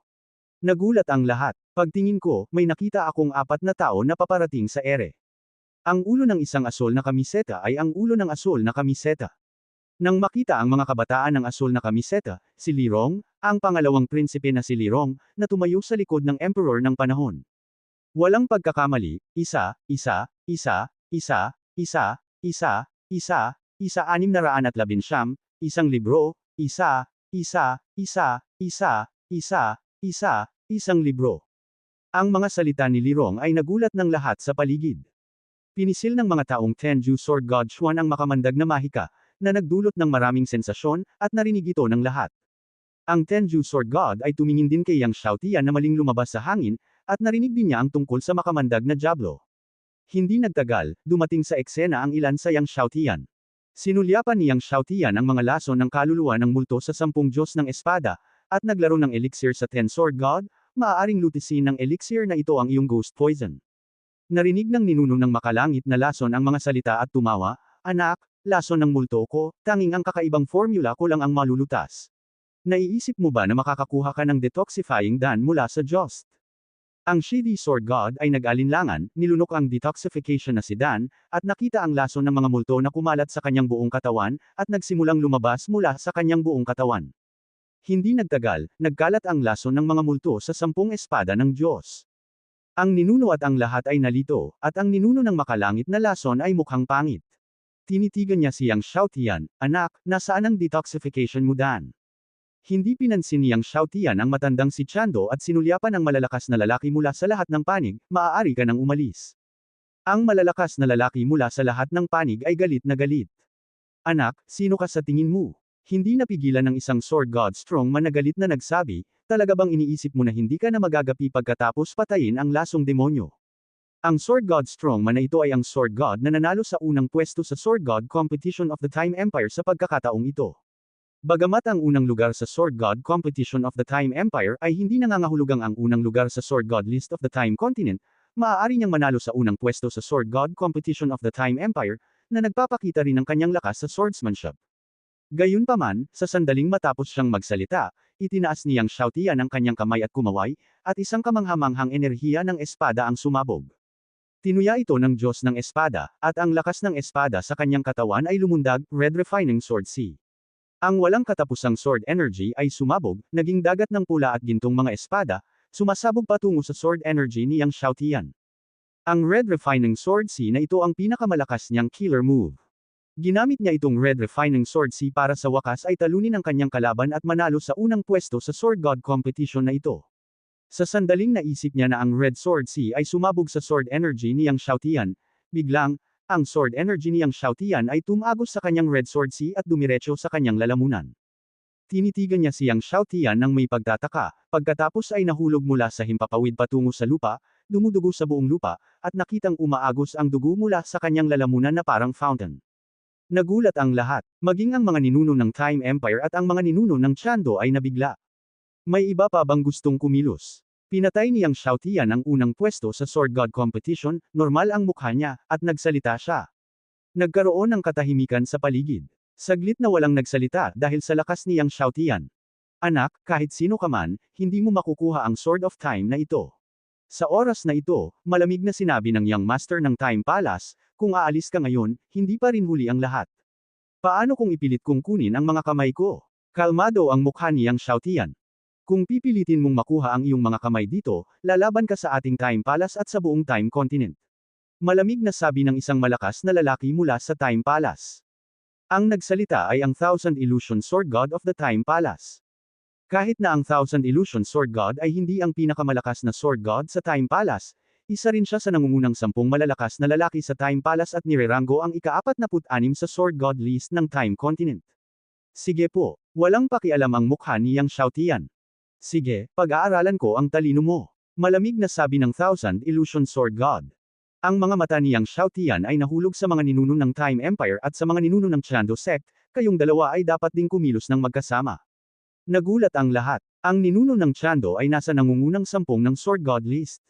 Nagulat ang lahat. Pagtingin ko, may nakita akong 4 na tao na paparating sa ere. Ang ulo ng isang asol na kamiseta ay ang ulo ng asol na kamiseta. Nang makita ang mga kabataan ng asol na kamiseta, si Lirong, ang pangalawang prinsipe na si Lirong, na tumayo sa likod ng emperor ng panahon. Walang pagkakamali, 619, isang libro, isang libro. Ang mga salita ni Lirong ay nagulat ng lahat sa paligid. Pinisil ng mga taong Tenju Sword God Xuan ang makamandag na mahika, na nagdulot ng maraming sensasyon, at narinig ito ng lahat. Ang Tenju Sword God ay tumingin din kay Yang Xiaotian na maling lumabas sa hangin, at narinig din niya ang tungkol sa makamandag na Diablo. Hindi nagtagal, dumating sa eksena ang ilan sa Yang Xiaotian. Sinulyapan ni Yang Xiaotian ang mga lason ng kaluluwa ng multo sa 10 Diyos ng espada, at naglaro ng elixir sa Ten Sword God, maaaring lutisin ng elixir na ito ang iyong ghost poison. Narinig ng ninuno ng makalangit na lason ang mga salita at tumawa, "Anak, lason ng multo ko, tanging ang kakaibang formula ko lang ang malulutas. Naiisip mo ba na makakakuha ka ng detoxifying dan mula sa Diyos?" Ang Shidi Sword God ay nag-alinlangan, nilunok ang detoxification na si Dan, at nakita ang lason ng mga multo na kumalat sa kanyang buong katawan, at nagsimulang lumabas mula sa kanyang buong katawan. Hindi nagtagal, nagkalat ang lason ng mga multo sa 10 espada ng Diyos. Ang ninuno at ang lahat ay nalito, at ang ninuno ng makalangit na lason ay mukhang pangit. Tinitigan niya si Yang Xiaotian, "Anak, nasaan ang detoxification mo Dan?" Hindi pinansin ni Yang Xiaotian ang matandang si Chando at sinulyapan ang malalakas na lalaki mula sa lahat ng panig, "Maaari ka nang umalis." Ang malalakas na lalaki mula sa lahat ng panig ay galit na galit. "Anak, sino ka sa tingin mo?" Hindi napigilan ng isang Sword God Strongman na galit na nagsabi, "Talaga bang iniisip mo na hindi ka na magagapi pagkatapos patayin ang lasong demonyo?" Ang Sword God Strongman na ito ay ang Sword God na nanalo sa unang pwesto sa Sword God Competition of the Time Empire sa pagkakataong ito. Bagamat ang unang lugar sa Sword God Competition of the Time Empire ay hindi nangangahulugang ang unang lugar sa Sword God List of the Time Continent, maaari niyang manalo sa unang pwesto sa Sword God Competition of the Time Empire, na nagpapakita rin ng kanyang lakas sa swordsmanship. Gayunpaman, sa sandaling matapos siyang magsalita, itinaas ni Yang Xiaotian ang kanyang kamay at kumaway, at isang kamanghamanghang enerhiya ng espada ang sumabog. Tinuya ito ng Diyos ng espada, at ang lakas ng espada sa kanyang katawan ay lumundag, Red Refining Sword C. Ang walang katapusang sword energy ay sumabog, naging dagat ng pula at gintong mga espada, sumasabog patungo sa sword energy ni Yang Xiaotian. Ang Red Refining Sword C na ito ang pinakamalakas niyang killer move. Ginamit niya itong Red Refining Sword C para sa wakas ay talunin ang kanyang kalaban at manalo sa unang pwesto sa Sword God competition na ito. Sa sandaling naisip niya na ang Red Sword C ay sumabog sa sword energy ni Yang Xiaotian, biglang, ang sword energy ni Yang Xiaotian ay tumagos sa kanyang Red Sword C at dumiretso sa kanyang lalamunan. Tinitigan niya si Yang Xiaotian ng may pagtataka, pagkatapos ay nahulog mula sa himpapawid patungo sa lupa, dumudugo sa buong lupa, at nakitang umaagos ang dugo mula sa kanyang lalamunan na parang fountain. Nagulat ang lahat, maging ang mga ninuno ng Time Empire at ang mga ninuno ng Tiando ay nabigla. May iba pa bang gustong kumilos? Pinatay niyang Xiaotian ang unang pwesto sa Sword God Competition, normal ang mukha niya, at nagsalita siya. Nagkaroon ng katahimikan sa paligid. Saglit na walang nagsalita dahil sa lakas niyang Xiaotian. Anak, kahit sino ka man, hindi mo makukuha ang Sword of Time na ito. Sa oras na ito, malamig na sinabi ng Young Master ng Time Palace, kung aalis ka ngayon, hindi pa rin huli ang lahat. Paano kung ipilit kong kunin ang mga kamay ko? Kalmado ang mukha niyang Xiaotian. Kung pipilitin mong makuha ang iyong mga kamay dito, lalaban ka sa ating Time Palace at sa buong Time Continent. Malamig na sabi ng isang malakas na lalaki mula sa Time Palace. Ang nagsalita ay ang Thousand Illusion Sword God of the Time Palace. Kahit na ang Thousand Illusion Sword God ay hindi ang pinakamalakas na Sword God sa Time Palace, isa rin siya sa nangungunang 10 malalakas na lalaki sa Time Palace at nireranggo ang ika-46 sa Sword God list ng Time Continent. Sige po, walang pakialam ang mukha niyang Xiaotian. Sige, pag-aaralan ko ang talino mo. Malamig na sabi ng Thousand Illusion Sword God. Ang mga mata niyang Xiaotian ay nahulog sa mga ninuno ng Time Empire at sa mga ninuno ng Tiando Sect, kayong dalawa ay dapat ding kumilos ng magkasama. Nagulat ang lahat. Ang ninuno ng Tiando ay nasa nangungunang 10 ng Sword God list.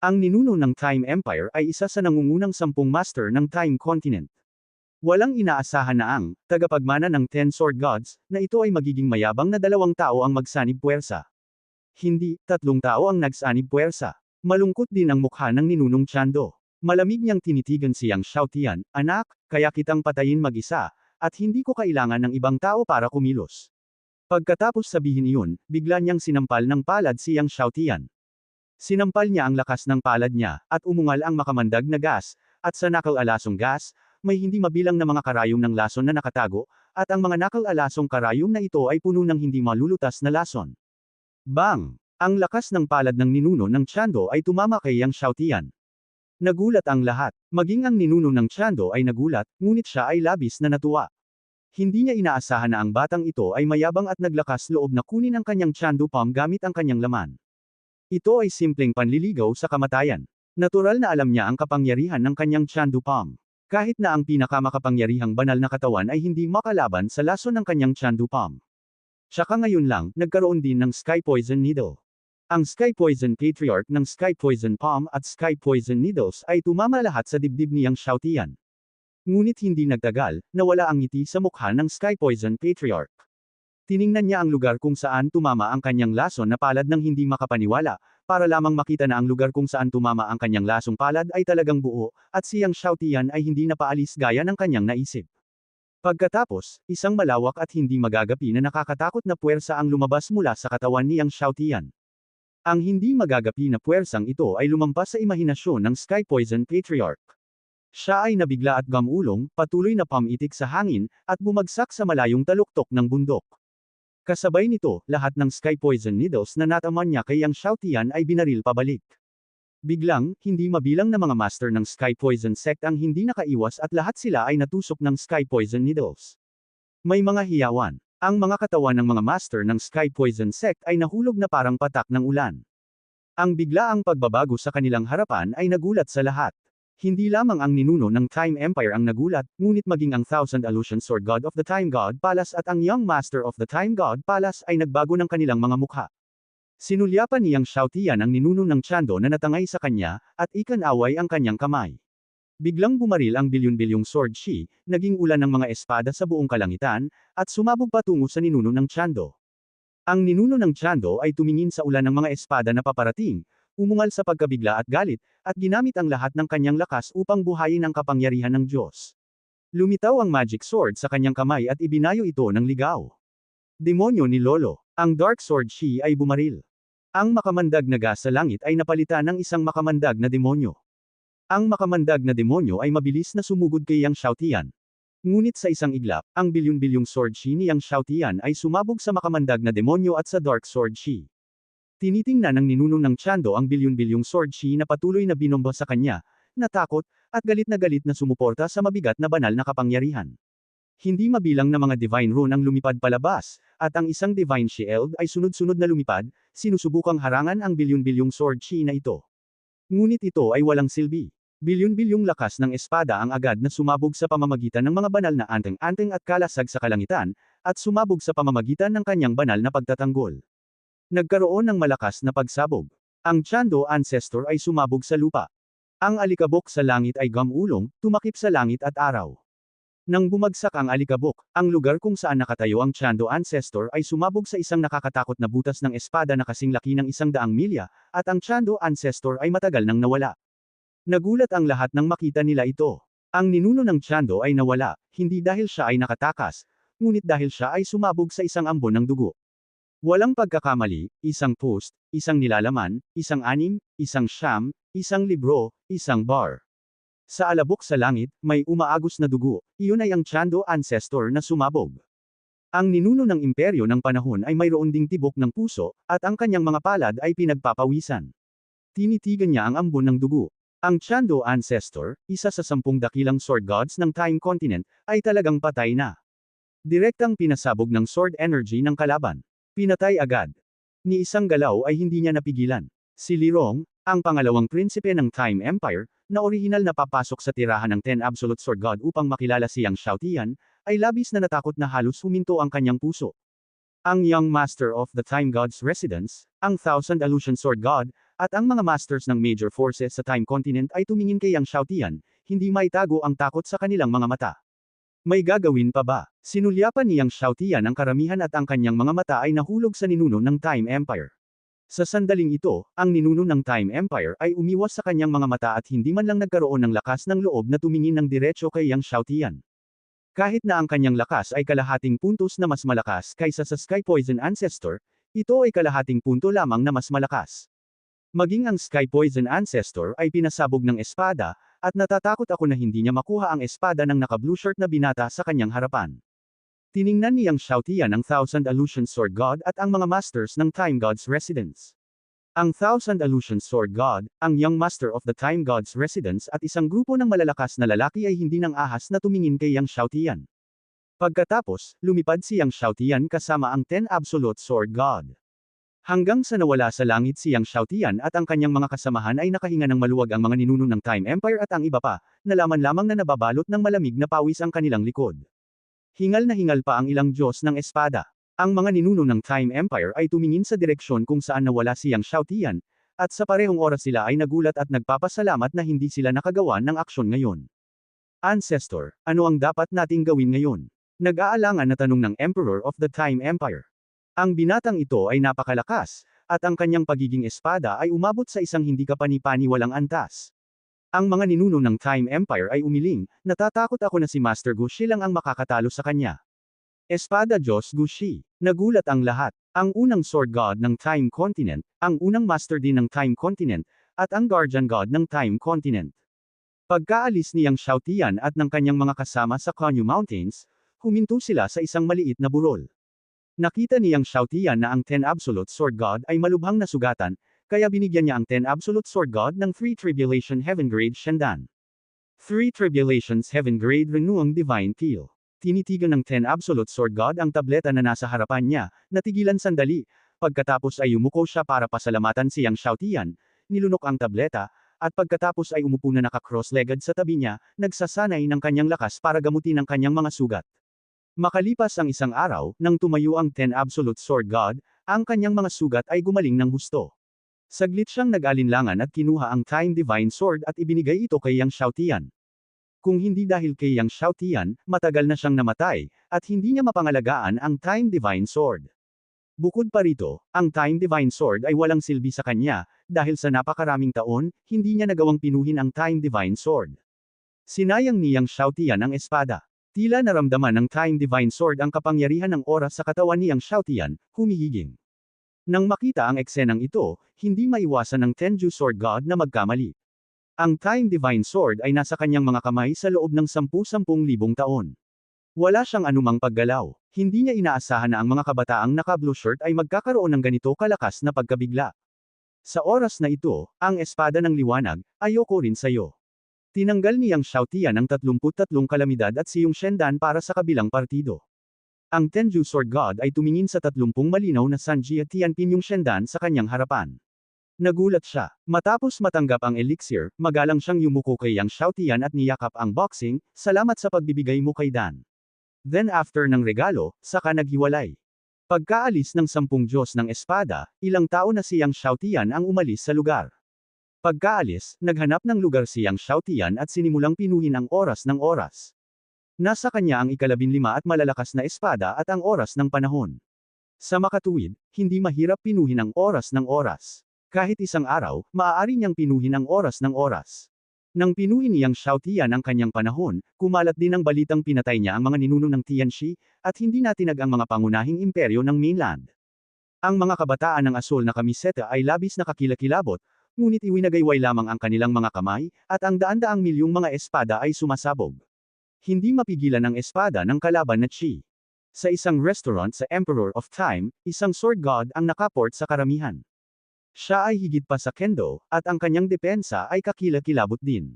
Ang ninuno ng Time Empire ay isa sa nangungunang 10 master ng Time Continent. Walang inaasahan na ang tagapagmana ng 10 Sword Gods na ito ay magiging mayabang na 2 tao ang magsanib puwersa. Hindi, 3 tao ang nagsanib puwersa. Malungkot din ang mukha ng ninunong Tiando. Malamig niyang tinitigan siyang Xiaotian, anak, kaya kitang patayin mag-isa, at hindi ko kailangan ng ibang tao para kumilos. Pagkatapos sabihin iyon, bigla niyang sinampal ng palad siyang Xiaotian. Sinampal niya ang lakas ng palad niya, at umungal ang makamandag na gas, at sa nakal-alasong gas, may hindi mabilang na mga karayom ng lason na nakatago, at ang mga nakal-alasong karayom na ito ay puno ng hindi malulutas na lason. Bang! Ang lakas ng palad ng ninuno ng Tiando ay tumama kay Yang Xiaotian. Nagulat ang lahat, maging ang ninuno ng Tiando ay nagulat, ngunit siya ay labis na natuwa. Hindi niya inaasahan na ang batang ito ay mayabang at naglakas loob na kunin ang kanyang Tiando palm gamit ang kanyang laman. Ito ay simpleng panliligaw sa kamatayan. Natural na alam niya ang kapangyarihan ng kanyang Tiando palm. Kahit na ang pinakamakapangyarihang banal na katawan ay hindi makalaban sa lason ng kanyang Tiando palm. Tsaka ngayon lang, nagkaroon din ng Sky Poison Needle. Ang Sky Poison Patriarch ng Sky Poison Palm at Sky Poison Needles ay tumama lahat sa dibdib niyang Xiaotian. Ngunit hindi nagtagal, nawala ang ngiti sa mukha ng Sky Poison Patriarch. Tiningnan niya ang lugar kung saan tumama ang kanyang lason na palad ng hindi makapaniwala, para lamang makita na ang lugar kung saan tumama ang kanyang lasong palad ay talagang buo, at siyang Xiaotian ay hindi napaalis gaya ng kanyang naisip. Pagkatapos, isang malawak at hindi magagapi na nakakatakot na puwersa ang lumabas mula sa katawan niyang Xiaotian. Ang hindi magagapi na puwersang ito ay lumampas sa imahinasyon ng Sky Poison Patriarch. Siya ay nabigla at gamulong, patuloy na pamitik sa hangin, at bumagsak sa malayong taluktok ng bundok. Kasabay nito, lahat ng Sky Poison Needles na nataman niya kay Yang Xiaotian ay binaril pabalik. Biglang, hindi mabilang na mga master ng Sky Poison Sect ang hindi nakaiwas at lahat sila ay natusok ng Sky Poison Needles. May mga hiyawan. Ang mga katawan ng mga master ng Sky Poison Sect ay nahulog na parang patak ng ulan. Ang biglaang pagbabago sa kanilang harapan ay nagulat sa lahat. Hindi lamang ang ninuno ng Time Empire ang nagulat, ngunit maging ang Thousand Illusion Sword God of the Time God Palace at ang Young Master of the Time God Palace ay nagbago ng kanilang mga mukha. Sinulyapan niyang Xiaotian ang ninuno ng Tiando na natangay sa kanya, at ikanaway ang kanyang kamay. Biglang bumaril ang bilyon-bilyong sword shi, naging ulan ng mga espada sa buong kalangitan, at sumabog patungo sa ninuno ng Tiando. Ang ninuno ng Tiando ay tumingin sa ulan ng mga espada na paparating, umungal sa pagkabigla at galit, at ginamit ang lahat ng kanyang lakas upang buhayin ang kapangyarihan ng Diyos. Lumitaw ang magic sword sa kanyang kamay at ibinayo ito ng ligaw. Demonyo ni Lolo. Ang dark sword shi ay bumaril. Ang makamandag na gas sa langit ay napalitan ng isang makamandag na demonyo. Ang makamandag na demonyo ay mabilis na sumugod kay Yang Xiaotian. Ngunit sa isang iglap, ang bilyon-bilyong sword shi ni Yang Xiaotian ay sumabog sa makamandag na demonyo at sa dark sword shi. Tinitingnan ng ninuno ng Tiando ang bilyon-bilyong sword shi na patuloy na binomba sa kanya, natakot, at galit na sumuporta sa mabigat na banal na kapangyarihan. Hindi mabilang na mga divine rune ang lumipad palabas, at ang isang divine shield ay sunod-sunod na lumipad, sinusubukang harangan ang bilyon-bilyong sword shi na ito. Ngunit ito ay walang silbi. Bilyon-bilyong lakas ng espada ang agad na sumabog sa pamamagitan ng mga banal na anteng-anteng at kalasag sa kalangitan, at sumabog sa pamamagitan ng kanyang banal na pagtatanggol. Nagkaroon ng malakas na pagsabog. Ang Chando Ancestor ay sumabog sa lupa. Ang alikabok sa langit ay gamulong, tumakip sa langit at araw. Nang bumagsak ang alikabok, ang lugar kung saan nakatayo ang Chando Ancestor ay sumabog sa isang nakakatakot na butas ng espada na kasing laki ng 100 milya, at ang Chando Ancestor ay matagal nang nawala. Nagulat ang lahat nang makita nila ito. Ang ninuno ng Chando ay nawala, hindi dahil siya ay nakatakas, ngunit dahil siya ay sumabog sa isang ambon ng dugo. Walang pagkakamali, isang post, isang nilalaman, isang anim, isang siyam, isang libro, isang bar. Sa alabok sa langit, may umaagos na dugo, iyon ay ang Chando Ancestor na sumabog. Ang ninuno ng imperyo ng panahon ay mayroon ding tibok ng puso, at ang kanyang mga palad ay pinagpapawisan. Tinitigan niya ang ambon ng dugo. Ang Chando Ancestor, isa sa 10 dakilang sword gods ng Time Continent, ay talagang patay na. Direktang pinasabog ng sword energy ng kalaban. Pinatay agad. Ni isang galaw ay hindi niya napigilan. Si Lirong, ang pangalawang prinsipe ng Time Empire, na orihinal na papasok sa tirahan ng Ten Absolute Sword God upang makilala si Yang Xiaotian, ay labis na natakot na halos huminto ang kanyang puso. Ang Young Master of the Time God's Residence, ang Thousand Illusion Sword God, at ang mga masters ng major forces sa Time Continent ay tumingin kay Yang Xiaotian, hindi maitago ang takot sa kanilang mga mata. May gagawin pa ba? Sinulyapan ni Yang Xiaotian ang karamihan at ang kanyang mga mata ay nahulog sa ninuno ng Time Empire. Sa sandaling ito, ang ninuno ng Time Empire ay umiwas sa kanyang mga mata at hindi man lang nagkaroon ng lakas ng loob na tumingin ng diretso kay Yang Xiaotian. Kahit na ang kanyang lakas ay kalahating puntos na mas malakas kaysa sa Sky Poison Ancestor, ito ay kalahating punto lamang na mas malakas. Maging ang Sky Poison Ancestor ay pinasabog ng espada, at natatakot ako na hindi niya makuha ang espada ng naka-blue shirt na binata sa kanyang harapan. Tiningnan ni Yang Xiaotian ang Thousand Illusion Sword God at ang mga masters ng Time God's Residence. Ang Thousand Illusion Sword God, ang Young Master of the Time God's Residence at isang grupo ng malalakas na lalaki ay hindi nang ahas na tumingin kay Yang Xiaotian. Pagkatapos, lumipad si Yang Xiaotian kasama ang Ten Absolute Sword God. Hanggang sa nawala sa langit si Yang Xiaotian at ang kanyang mga kasamahan ay nakahinga ng maluwag ang mga ninuno ng Time Empire at ang iba pa, nalaman lamang na nababalot ng malamig na pawis ang kanilang likod. Hingal na hingal pa ang ilang Diyos ng espada. Ang mga ninuno ng Time Empire ay tumingin sa direksyon kung saan nawala si Yang Xiaotian, at sa parehong oras sila ay nagulat at nagpapasalamat na hindi sila nakagawa ng aksyon ngayon. Ancestor, ano ang dapat nating gawin ngayon? Nag-aalangan na tanong ng Emperor of the Time Empire. Ang binatang ito ay napakalakas, at ang kanyang pagiging espada ay umabot sa isang hindi kapani-paniwalang antas. Ang mga ninuno ng Time Empire ay umiling, natatakot ako na si Master Gu Shi lang ang makakatalo sa kanya. Espada Diyos Gu Shi. Nagulat ang lahat. Ang unang Sword God ng Time Continent, ang unang Master din ng Time Continent, at ang Guardian God ng Time Continent. Pagkaalis ni Yang Xiaotian at ng kanyang mga kasama sa Konyu Mountains, huminto sila sa isang maliit na burol. Nakita ni Yang Xiaotian na ang Ten Absolute Sword God ay malubhang nasugatan, kaya binigyan niya ang Ten Absolute Sword God ng 3 Tribulation Heaven Grade Shendan. 3 Tribulations Heaven Grade Renuang Divine Peel. Tinitigan ng Ten Absolute Sword God ang tableta na nasa harapan niya, natigilan sandali, pagkatapos ay umuko siya para pasalamatan si Yang Xiaotian, nilunok ang tableta, at pagkatapos ay umupo na naka-cross-legged sa tabi niya, nagsasanay ng kanyang lakas para gamutin ang kanyang mga sugat. Makalipas ang isang araw, nang tumayo ang Ten Absolute Sword God, ang kanyang mga sugat ay gumaling ng husto. Saglit siyang nag-alinlangan at kinuha ang Time Divine Sword at ibinigay ito kay Yang Xiaotian. Kung hindi dahil kay Yang Xiaotian, matagal na siyang namatay, at hindi niya mapangalagaan ang Time Divine Sword. Bukod pa rito, ang Time Divine Sword ay walang silbi sa kanya, dahil sa napakaraming taon, hindi niya nagawang pinuhin ang Time Divine Sword. Sinayang ni Yang Xiaotian ang espada. Tila naramdaman ng Time Divine Sword ang kapangyarihan ng oras sa katawan ni Yang Xiaotian, humihiging. Nang makita ang eksenang ito, hindi maiwasan ng Tenju Sword God na magkamali. Ang Time Divine Sword ay nasa kanyang mga kamay sa loob ng 10,000 taon. Wala siyang anumang paggalaw. Hindi niya inaasahan na ang mga kabataang naka-blue shirt ay magkakaroon ng ganito kalakas na pagkabigla. Sa oras na ito, ang espada ng liwanag, ayoko rin sayo. Tinanggal ni Yang Xiaotian ang 33 kalamidad at siyong Shendan para sa kabilang partido. Ang Tenju Sword God ay tumingin sa 30 malinaw na Sanji at Tianpin yung Shendan sa kanyang harapan. Nagulat siya. Matapos matanggap ang elixir, magalang siyang yumuko kay Yang Xiaotian at niyakap ang boxing, salamat sa pagbibigay mo kay Dan. Then after ng regalo, saka naghiwalay. Pagkaalis ng 10 Diyos ng Espada, ilang tao na si Yang Xiaotian ang umalis sa lugar. Pagkaalis, naghanap ng lugar si Yang Xiaotian at sinimulang pinuhin ang oras ng oras. Nasa kanya ang ika-15 at malalakas na espada at ang oras ng panahon. Sa makatuwid, hindi mahirap pinuhin ang oras ng oras. Kahit isang araw, maaari niyang pinuhin ang oras ng oras. Nang pinuhin ni Yang Xiaotian ang kanyang panahon, kumalat din ang balitang pinatay niya ang mga ninuno ng Tianxi, at hindi natinag ang mga pangunahing imperyo ng mainland. Ang mga kabataan ng asul na kamiseta ay labis na kakilakilabot, ngunit iwinagayway lamang ang kanilang mga kamay, at ang daan-daang milyong mga espada ay sumasabog. Hindi mapigilan ang espada ng kalaban na Qi. Sa isang restaurant sa Emperor of Time, isang sword god ang nakaport sa karamihan. Siya ay higit pa sa kendo, at ang kanyang depensa ay kakilakilabot din.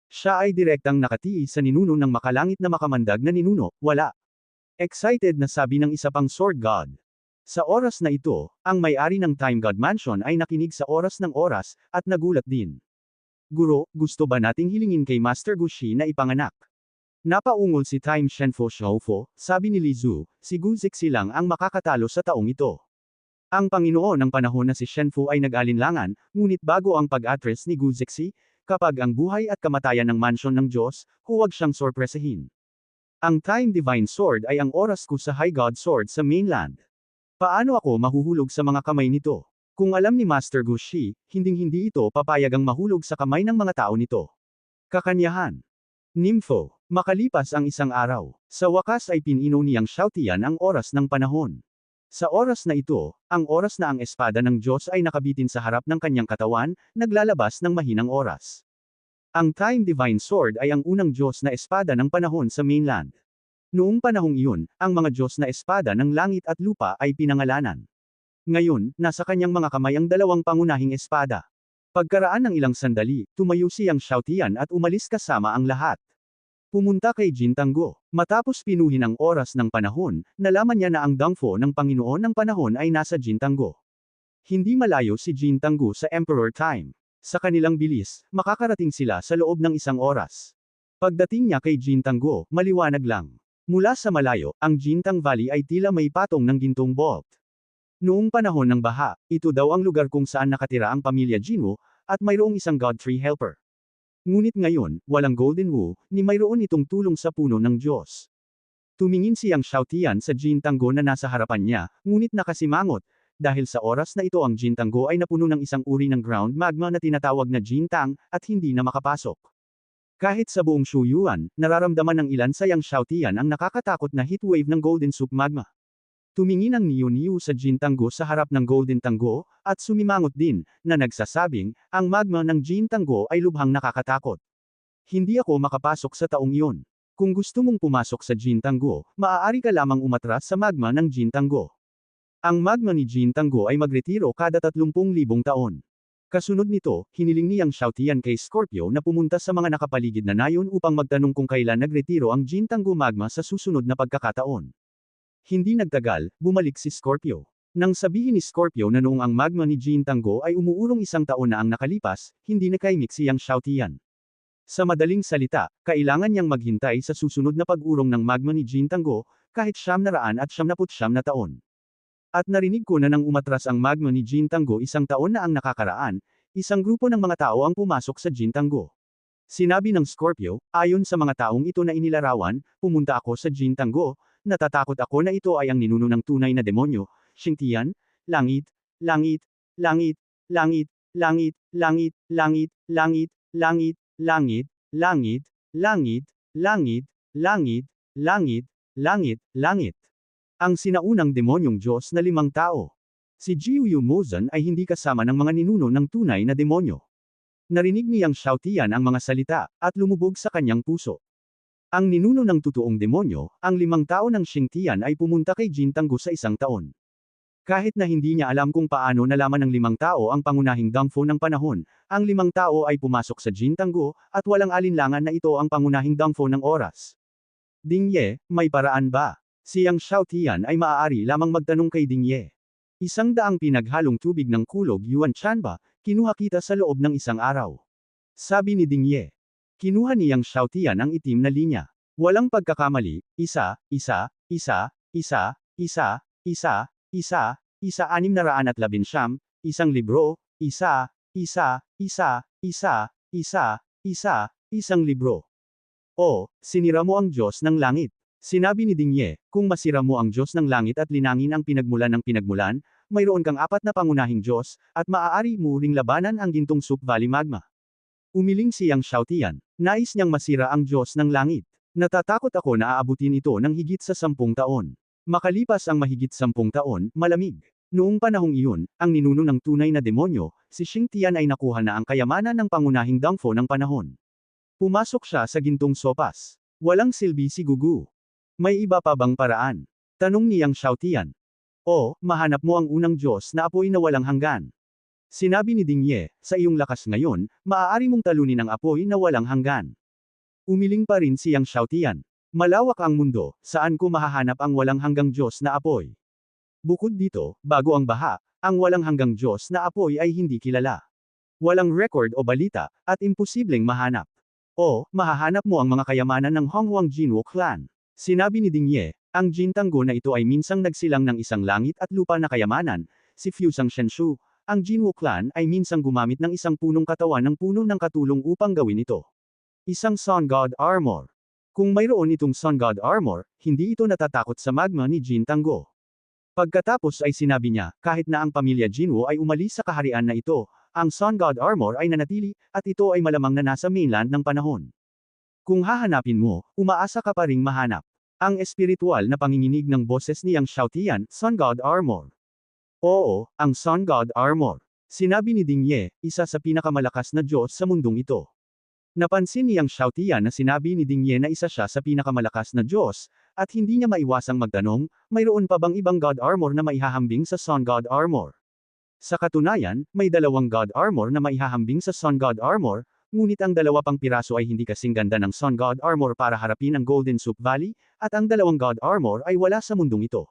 Siya ay direktang nakatiis sa ninuno ng makalangit na makamandag na ninuno, wala. Excited na sabi ng isa pang sword god. Sa oras na ito, ang may-ari ng Time God Mansion ay nakinig sa oras ng oras, at nagulat din. Guro, gusto ba nating hilingin kay Master Gushi na ipanganak? Napaungol si Time Shenfo Shaofo, sabi ni Li Zhu, si Gu Zixi lang ang makakatalo sa taong ito. Ang Panginoon ng panahon na si Shenfu ay nag-alinlangan, ngunit bago ang pag-address ni Gu Zixi, kapag ang buhay at kamatayan ng mansyon ng Diyos, huwag siyang sorpresahin. Ang Time Divine Sword ay ang oras ko sa High God Sword sa mainland. Paano ako mahuhulog sa mga kamay nito? Kung alam ni Master Gushi, hinding-hindi ito papayagang mahulog sa kamay ng mga tao nito. Kakanyahan. Nympho. Makalipas ang isang araw, sa wakas ay pinino ni Yang Xiaotian ang oras ng panahon. Sa oras na ito, ang oras na ang espada ng Diyos ay nakabitin sa harap ng kanyang katawan, naglalabas ng mahinang oras. Ang Time Divine Sword ay ang unang Diyos na espada ng panahon sa mainland. Noong panahong iyon, ang mga Diyos na espada ng langit at lupa ay pinangalanan. Ngayon, nasa kanyang mga kamay ang dalawang pangunahing espada. Pagkaraan ng ilang sandali, tumayo si Yang Xiaotian at umalis kasama ang lahat. Pumunta kay Jin Tanggo. Matapos pinuhin ang oras ng panahon, nalaman niya na ang dangfo ng Panginoon ng panahon ay nasa Jin Tanggo. Hindi malayo si Jin Tanggo sa Emperor Time. Sa kanilang bilis, makakarating sila sa loob ng isang oras. Pagdating niya kay Jin Tanggo, maliwanag lang. Mula sa malayo, ang Jintang Valley ay tila may patong ng gintong bolt. Noong panahon ng baha, ito daw ang lugar kung saan nakatira ang pamilya Jinwoo, at mayroong isang God Tree Helper. Ngunit ngayon, walang Golden Wu, ni mayroon itong tulong sa puno ng Diyos. Tumingin si Yang Xiaotian sa Jin Tanggo na nasa harapan niya, ngunit nakasimangot, dahil sa oras na ito ang Jin Tanggo ay napuno ng isang uri ng ground magma na tinatawag na Jintang, at hindi na makapasok. Kahit sa buong Shuyuan, nararamdaman ng ilan sa Yang Xiaotian ang nakakatakot na heatwave ng Golden Soup Magma. Tumingin ang Niu sa Jin Tanggo sa harap ng Golden Tanggo, at sumimangot din, na nagsasabing, ang magma ng Jin Tanggo ay lubhang nakakatakot. Hindi ako makapasok sa taong iyon. Kung gusto mong pumasok sa Jin Tanggo, maaari ka lamang umatras sa magma ng Jin Tanggo. Ang magma ni Jin Tanggo ay magretiro kada 30,000 taon. Kasunod nito, hiniling ni Yang Xiaotian kay Scorpio na pumunta sa mga nakapaligid na nayon upang magtanong kung kailan nagretiro ang Jin Tanggo magma sa susunod na pagkakataon. Hindi nagtagal, bumalik si Scorpio. Nang sabihin ni Scorpio na noong ang magma ni Jin Tanggo ay umuurong 1 taon na ang nakalipas, hindi nakaimik si Yang Xiaotian. Sa madaling salita, kailangan niyang maghintay sa susunod na pag-urong ng magma ni Jin Tanggo, kahit 999 na taon. At narinig ko na nang umatras ang magma ni Jin Tanggo 1 taon na ang nakakaraan, isang grupo ng mga tao ang pumasok sa Jin Tanggo. Sinabi ng Scorpio, ayon sa mga taong ito na inilarawan, pumunta ako sa Jin Tanggo, natatakot ako na ito ay ang ninuno ng tunay na demonyo, Xingtian, langit, langit, langit, langit, langit, langit, langit, langit, langit, langit, langit, langit, langit, langit, langit, langit, langit. Ang sinaunang demonyong Diyos na 5 tao. Si Jiuyu Mozan ay hindi kasama ng mga ninuno ng tunay na demonyo. Narinig ni Yang Xiaotian ang mga salita, at lumubog sa kanyang puso. Ang ninuno ng totoong demonyo, ang 5 tao ng Xingtian ay pumunta kay Jin Tanggo sa 1 taon. Kahit na hindi niya alam kung paano nalaman ng 5 tao ang pangunahing dangfo ng panahon, ang 5 tao ay pumasok sa Jin Tanggo, at walang alinlangan na ito ang pangunahing dangfo ng oras. Ding Ye, may paraan ba? Si Yang Xiaotian ay maaari lamang magtanong kay Ding Ye. 100 pinaghalong tubig ng kulog Yuan Chanba, kinuha kita sa loob ng isang araw. Sabi ni Ding Ye. Kinuha niyang Xiaotian ang itim na linya. Walang pagkakamali, isa, 619, isang libro, isang libro. O, sinira mo ang Diyos ng langit. Sinabi ni Ding Ye, kung masira mo ang Diyos ng langit at linangin ang pinagmulan ng pinagmulan, mayroon kang 4 na pangunahing Diyos, at maaari mo ring labanan ang gintong Soup Valley Magma. Umiling siyang Xiaotian. Nais niyang masira ang Diyos ng langit. Natatakot ako na aabutin ito ng higit sa 10 taon. Makalipas ang mahigit 10 taon, malamig. Noong panahong iyon, ang ninuno ng tunay na demonyo, si Xingtian ay nakuha na ang kayamanan ng pangunahing Dongfo ng panahon. Pumasok siya sa gintong sopas. Walang silbi si Gugu. May iba pa bang paraan? Tanong niyang Xiaotian. O, mahanap mo ang unang Diyos na apoy na walang hanggan. Sinabi ni Ding Ye, sa iyong lakas ngayon, maaari mong talunin ang apoy na walang hanggan. Umiling pa rin siyang Xiaotian. Malawak ang mundo, saan ko mahahanap ang walang hanggang Diyos na apoy? Bukod dito, bago ang baha, ang walang hanggang Diyos na apoy ay hindi kilala. Walang record o balita, at imposibleng mahanap. O, mahahanap mo ang mga kayamanan ng Honghuang Jinwo clan. Sinabi ni Ding Ye, ang Jintanggo na ito ay minsang nagsilang ng isang langit at lupa na kayamanan, si Fusang Shenshu, ang Jinwo clan ay minsang gumamit ng isang punong katawan ng puno ng katulong upang gawin ito. Isang Sun God Armor. Kung mayroon itong Sun God Armor, hindi ito natatakot sa magma ni Jintanggo. Pagkatapos ay sinabi niya, kahit na ang pamilya Jinwo ay umalis sa kaharian na ito, ang Sun God Armor ay nanatili, at ito ay malamang na nasa mainland ng panahon. Kung hahanapin mo, umaasa ka pa ring mahanap. Ang espiritual na panginginig ng boses niyang Xiaotian, Sun God Armor. Oo, ang Sun God Armor. Sinabi ni Ding Ye, isa sa pinakamalakas na Diyos sa mundong ito. Napansin niyang Xiaotian na sinabi ni Ding Ye na isa siya sa pinakamalakas na Diyos, at hindi niya maiwasang magtanong, mayroon pa bang ibang God Armor na maihahambing sa Sun God Armor? Sa katunayan, may 2 God Armor na maihahambing sa Sun God Armor, ngunit ang 2 pang piraso ay hindi kasing ganda ng Sun God Armor para harapin ang Golden Soup Valley, at ang 2 God Armor ay wala sa mundong ito.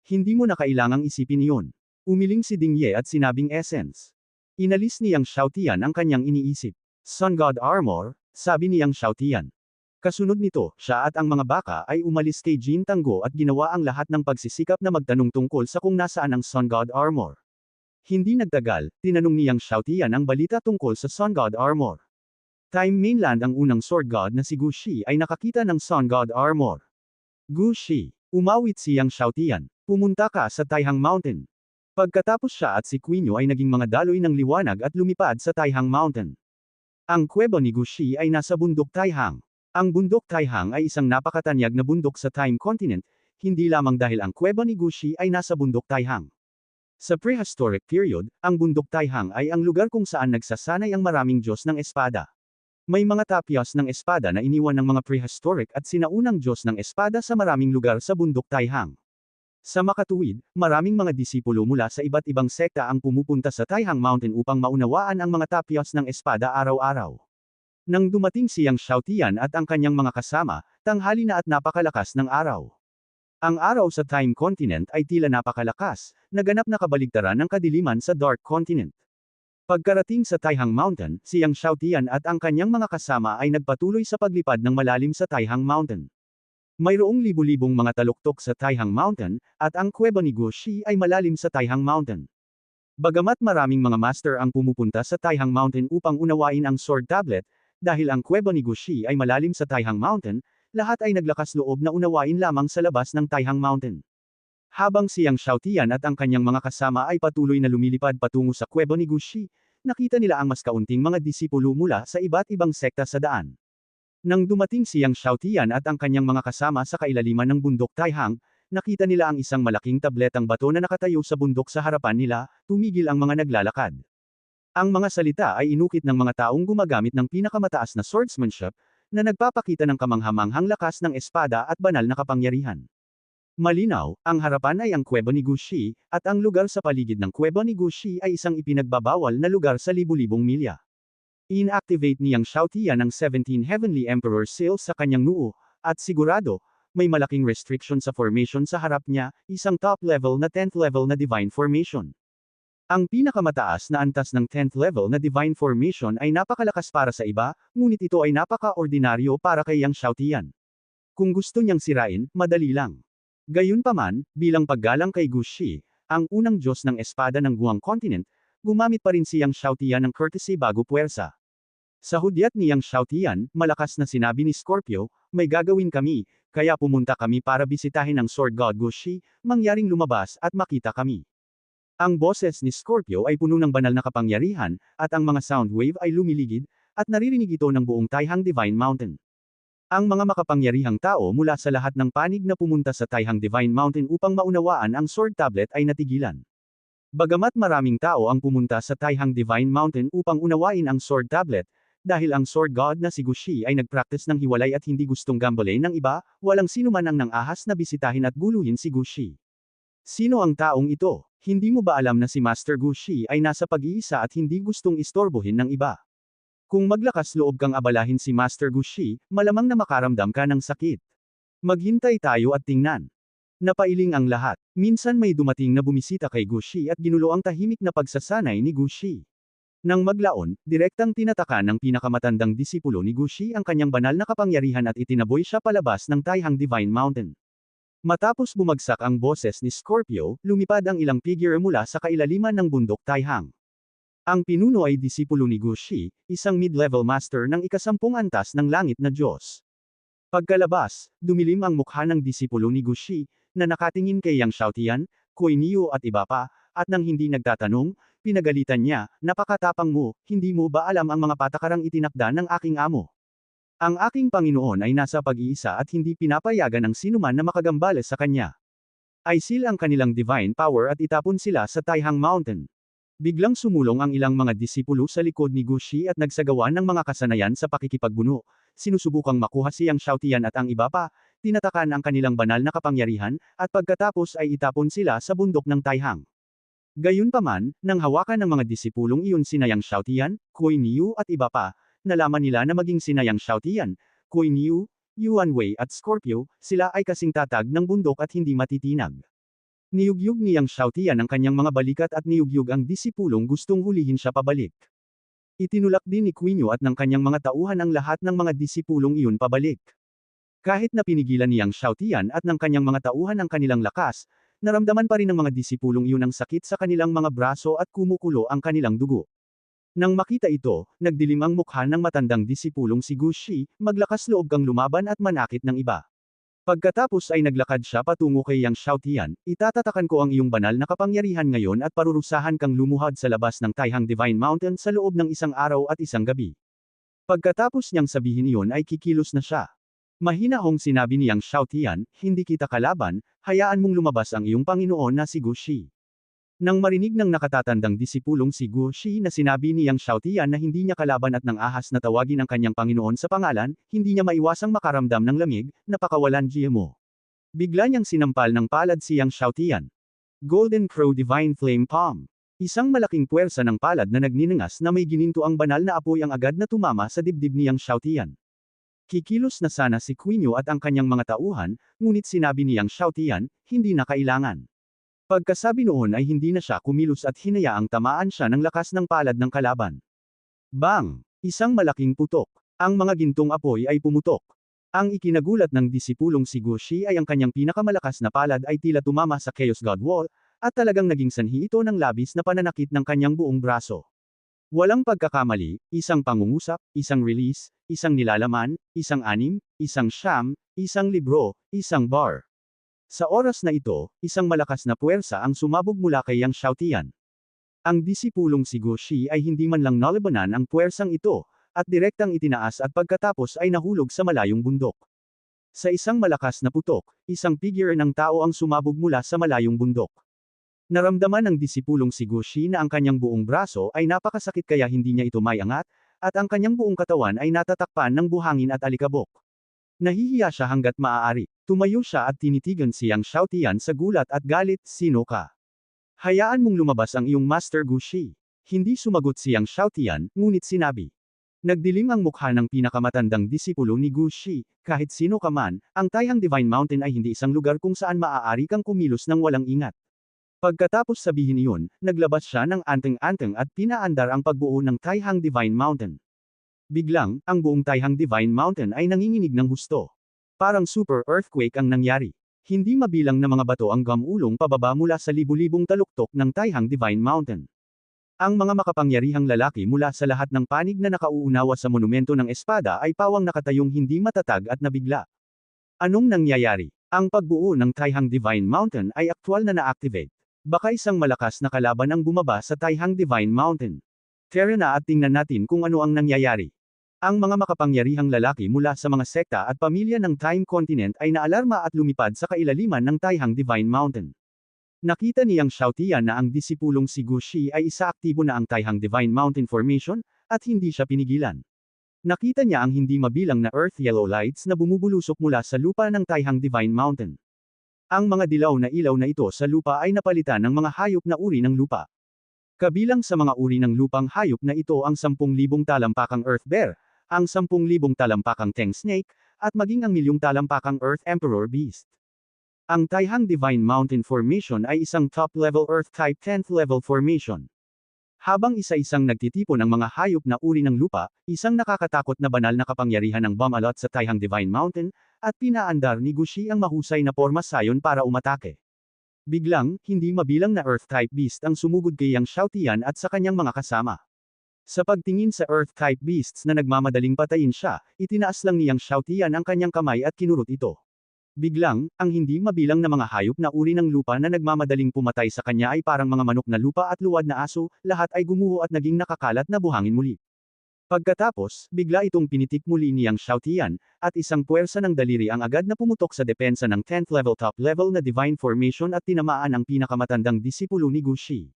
Hindi mo na kailangang isipin iyon. Umiling si Ding Ye at sinabing essence. Inalis niyang Xiaotian ang kanyang iniisip. Sun God Armor, sabi niyang Xiaotian. Kasunod nito, siya at ang mga baka ay umalis kay Jintanggo at ginawa ang lahat ng pagsisikap na magtanong tungkol sa kung nasaan ang Sun God Armor. Hindi nagtagal, tinanong niyang Xiaotian ang balita tungkol sa Sun God Armor. Time Mainland ang unang sword god na si Gu Shi ay nakakita ng Sun God Armor. Gu Shi, umawit siyang Xiaotian. Pumunta ka sa Taihang Mountain. Pagkatapos siya at si Quinyo ay naging mga daloy ng liwanag at lumipad sa Taihang Mountain. Ang kuweba ni Gu Shi ay nasa bundok Taihang. Ang bundok Taihang ay isang napakatanyag na bundok sa Time Continent, hindi lamang dahil ang kuweba ni Gu Shi ay nasa bundok Taihang. Sa prehistoric period, ang bundok Taihang ay ang lugar kung saan nagsasanay ang maraming Diyos ng espada. May mga tapyas ng espada na iniwan ng mga prehistoric at sinaunang Diyos ng espada sa maraming lugar sa bundok Taihang. Sa makatuwid, maraming mga disipulo mula sa iba't ibang sekta ang pumupunta sa Taihang Mountain upang maunawaan ang mga tapyas ng espada araw-araw. Nang dumating siyang Xiaotian at ang kanyang mga kasama, tanghali na at napakalakas ng araw. Ang araw sa Time Continent ay tila napakalakas, naganap na kabaligtaran ng kadiliman sa Dark Continent. Pagkarating sa Taihang Mountain, siyang Xiaotian at ang kanyang mga kasama ay nagpatuloy sa paglipad ng malalim sa Taihang Mountain. Mayroong libu-libong mga taluktok sa Taihang Mountain, at ang kuweba ni Gu Shi ay malalim sa Taihang Mountain. Bagamat maraming mga master ang pumupunta sa Taihang Mountain upang unawain ang Sword Tablet, dahil ang kuweba ni Gu Shi ay malalim sa Taihang Mountain, lahat ay naglakas loob na unawain lamang sa labas ng Taihang Mountain. Habang siyang Xiaotian at ang kanyang mga kasama ay patuloy na lumilipad patungo sa kuweba ni Gu Shi, nakita nila ang mas kaunting mga disipulo mula sa iba't ibang sekta sa daan. Nang dumating siyang Xiaotian at ang kanyang mga kasama sa kailaliman ng bundok Taihang, nakita nila ang isang malaking tabletang bato na nakatayo sa bundok sa harapan nila, tumigil ang mga naglalakad. Ang mga salita ay inukit ng mga taong gumagamit ng pinakamataas na swordsmanship, na nagpapakita ng kamanghamanghang lakas ng espada at banal na kapangyarihan. Malinaw, ang harapan ay ang kuweba ni Gu Shi, at ang lugar sa paligid ng kuweba ni Gu Shi ay isang ipinagbabawal na lugar sa libu-libong milya. Inactivate niyang Xiaotian ang 17 Heavenly Emperor Seals sa kanyang noo, at sigurado, May malaking restriction sa formation sa harap niya, isang top level na 10th level na divine formation. Ang pinakamataas na antas ng 10th level na divine formation ay napakalakas para sa iba, ngunit ito ay napaka-ordinaryo para kay Yang Xiaotian. Kung gusto niyang sirain, madali lang. Gayunpaman, bilang paggalang kay Gu Shi, ang unang Diyos ng espada ng Guang Continent, gumamit pa rin si Yang Xiaotian ng courtesy bago puwersa. Sa hudyat ni Yang Xiaotian, malakas na sinabi ni Scorpio, may gagawin kami, kaya pumunta kami para bisitahin ang Sword God Gu Shi, mangyaring lumabas at makita kami. Ang boses ni Scorpio ay puno ng banal na kapangyarihan, at ang mga sound wave ay lumiligid, at naririnig ito ng buong Taihang Divine Mountain. Ang mga makapangyarihang tao mula sa lahat ng panig na pumunta sa Taihang Divine Mountain upang maunawaan ang Sword Tablet ay natigilan. Bagamat maraming tao ang pumunta sa Taihang Divine Mountain upang unawain ang Sword Tablet, dahil ang Sword God na si Gu Shi ay nagpractice ng hiwalay at hindi gustong gambalain ng iba, walang sino man ang nang-ahas na bisitahin at guluhin si Gu Shi. Sino ang taong ito? Hindi mo ba alam na si Master Gu Shi ay nasa pag-iisa at hindi gustong istorbohin ng iba? Kung maglakas loob kang abalahin si Master Gu Shi, malamang na makaramdam ka ng sakit. Maghintay tayo at tingnan. Napailing ang lahat. Minsan may dumating na bumisita kay Gu Shi at ginulo ang tahimik na pagsasanay ni Gu Shi. Nang maglaon, direktang tinatakan ng pinakamatandang disipulo ni Gu Shi ang kanyang banal na kapangyarihan at itinaboy siya palabas ng Taihang Divine Mountain. Matapos bumagsak ang boses ni Scorpio, lumipad ang ilang figure mula sa kailaliman ng bundok Taihang. Ang pinuno ay disipulo ni Gu Shi, isang mid-level master ng ikasampung antas ng langit na Diyos. Pagkalabas, dumilim ang mukha ng disipulo ni Gu Shi, na nakatingin kay Yang Xiaotian, Kuei Niu at iba pa, at nang hindi nagtatanong, pinagalitan niya, napakatapang mo, hindi mo ba alam ang mga patakarang itinakda ng aking amo? Ang aking Panginoon ay nasa pag-iisa at hindi pinapayagan ng sinuman na makagambales sa kanya. Aisil ang kanilang divine power at itapon sila sa Taihang Mountain. Biglang sumulong ang ilang mga disipulo sa likod ni Gu Shi at nagsagawa ng mga kasanayan sa pakikipagbuno. Sinusubukang makuha si Yang Xiaotian at ang iba pa, tinatakan ang kanilang banal na kapangyarihan, at pagkatapos ay itapon sila sa bundok ng Taihang. Gayunpaman, nang hawakan ng mga disipulong iyon sina Yang Xiaotian, Kuei Niu at iba pa, nalaman nila na maging sina Yang Xiaotian, Kuei Niu, Yuan Wei at Scorpio, sila ay kasing tatag ng bundok at hindi matitinag. Niyugyug ni Yang Xiaotian ang kanyang mga balikat at niyugyug ang disipulong gustong hulihin siya pabalik. Itinulak din ni Kuei Niu at ng kanyang mga tauhan ang lahat ng mga disipulong iyon pabalik. Kahit na pinigilan ni Yang Xiaotian at ng kanyang mga tauhan ang kanilang lakas, naramdaman pa rin ng mga disipulong iyon ang sakit sa kanilang mga braso at kumukulo ang kanilang dugo. Nang makita ito, nagdilim ang mukha ng matandang disipulong si Gu Shi, maglakas loob kang lumaban at manakit ng iba. Pagkatapos ay naglakad siya patungo kay Yang Xiaotian, itatatakan ko ang iyong banal na kapangyarihan ngayon at parurusahan kang lumuhad sa labas ng Taihang Divine Mountain sa loob ng isang araw at isang gabi. Pagkatapos niyang sabihin iyon ay kikilos na siya. Mahinahong sinabi ni Yang Xiaotian, hindi kita kalaban, hayaan mong lumabas ang iyong Panginoon na si Gu Shi. Nang marinig ng nakatatandang disipulong si Gu Shi na sinabi ni Yang Xiaotian na hindi niya kalaban at nang ahas na tawagin ang kanyang Panginoon sa pangalan, hindi niya maiwasang makaramdam ng lamig, napakawalan GMO. Bigla niyang sinampal ng palad si Yang Xiaotian. Golden Crow Divine Flame Palm. Isang malaking puwersa ng palad na nagninangas na may gininto ang banal na apoy ang agad na tumama sa dibdib ni Yang Xiaotian. Kikilos na sana si Kuei Niu at ang kanyang mga tauhan, ngunit sinabi ni Yang Xiaotian, hindi na kailangan. Pagkasabi noon ay hindi na siya kumilos at hinayaang tamaan siya ng lakas ng palad ng kalaban. Bang! Isang malaking putok. Ang mga gintong apoy ay pumutok. Ang ikinagulat ng disipulong si Gu Shi ay ang kanyang pinakamalakas na palad ay tila tumama sa Chaos God Wall, at talagang naging sanhi ito ng labis na pananakit ng kanyang buong braso. Walang pagkakamali, isang pangungusap, isang release, isang nilalaman, isang anim, isang siyam, isang libro, isang bar. Sa oras na ito, isang malakas na puwersa ang sumabog mula kay Yang Xiaotian. Ang disipulong si Gu Shi ay hindi man lang nalabanan ang puwersang ito, at direktang itinaas at pagkatapos ay nahulog sa malayong bundok. Sa isang malakas na putok, isang figure ng tao ang sumabog mula sa malayong bundok. Naramdaman ng disipulong si Gu Shi na ang kanyang buong braso ay napakasakit kaya hindi niya ito maiangat, at ang kanyang buong katawan ay natatakpan ng buhangin at alikabok. Nahihiya siya hanggat maaari. Tumayo siya at tinitigan si Yang Xiaotian sa gulat at galit, sino ka? Hayaan mong lumabas ang iyong Master Gu Shi. Hindi sumagot si Yang Xiaotian, ngunit sinabi. Nagdilim ang mukha ng pinakamatandang disipulo ni Gu Shi. Kahit sino ka man, ang Taihang Divine Mountain ay hindi isang lugar kung saan maaari kang kumilos ng walang ingat. Pagkatapos sabihin iyon, naglabas siya ng anteng-anteng at pinaandar ang pagbuo ng Taihang Divine Mountain. Biglang, ang buong Taihang Divine Mountain ay nanginginig ng husto. Parang super earthquake ang nangyari. Hindi mabilang na mga bato ang gamulong pababa mula sa libu-libong taluktok ng Taihang Divine Mountain. Ang mga makapangyarihang lalaki mula sa lahat ng panig na nakauunawa sa monumento ng espada ay pawang nakatayong hindi matatag at nabigla. Anong nangyayari? Ang pagbuo ng Taihang Divine Mountain ay aktwal na na-activate. Baka isang malakas na kalaban ang bumaba sa Taihang Divine Mountain. Tara na at tingnan natin kung ano ang nangyayari. Ang mga makapangyarihang lalaki mula sa mga sekta at pamilya ng Time Continent ay naalarma at lumipad sa kailaliman ng Taihang Divine Mountain. Nakita niyang Xiaotian na ang disipulong si Gu Shi ay isaaktibo na ang Taihang Divine Mountain Formation, at hindi siya pinigilan. Nakita niya ang hindi mabilang na earth yellow lights na bumubulusok mula sa lupa ng Taihang Divine Mountain. Ang mga dilaw na ilaw na ito sa lupa ay napalitan ng mga hayop na uri ng lupa. Kabilang sa mga uri ng lupang hayop na ito ang 10,000 talampakang earth bear, ang 10,000 talampakang Teng Snake, at maging ang milyong talampakang Earth Emperor Beast. Ang Taihang Divine Mountain Formation ay isang top-level Earth-type 10th-level formation. Habang isa-isang nagtitipon ng mga hayop na uri ng lupa, isang nakakatakot na banal na kapangyarihan ng Bamalot sa Taihang Divine Mountain, at pinaandar ni Gu Shi ang mahusay na porma sayon para umatake. Biglang, hindi mabilang na Earth-type beast ang sumugod kay Yang Xiaotian at sa kanyang mga kasama. Sa pagtingin sa Earth-type beasts na nagmamadaling patayin siya, itinaas lang ni Yang Xiaotian ang kanyang kamay at kinurot ito. Biglang, ang hindi mabilang na mga hayop na uri ng lupa na nagmamadaling pumatay sa kanya ay parang mga manok na lupa at luwad na aso, lahat ay gumuho at naging nakakalat na buhangin muli. Pagkatapos, bigla itong pinitik muli ni Yang Xiaotian, at isang puwersa ng daliri ang agad na pumutok sa depensa ng 10th level top level na Divine Formation at tinamaan ang pinakamatandang disipulo ni Gu Shi.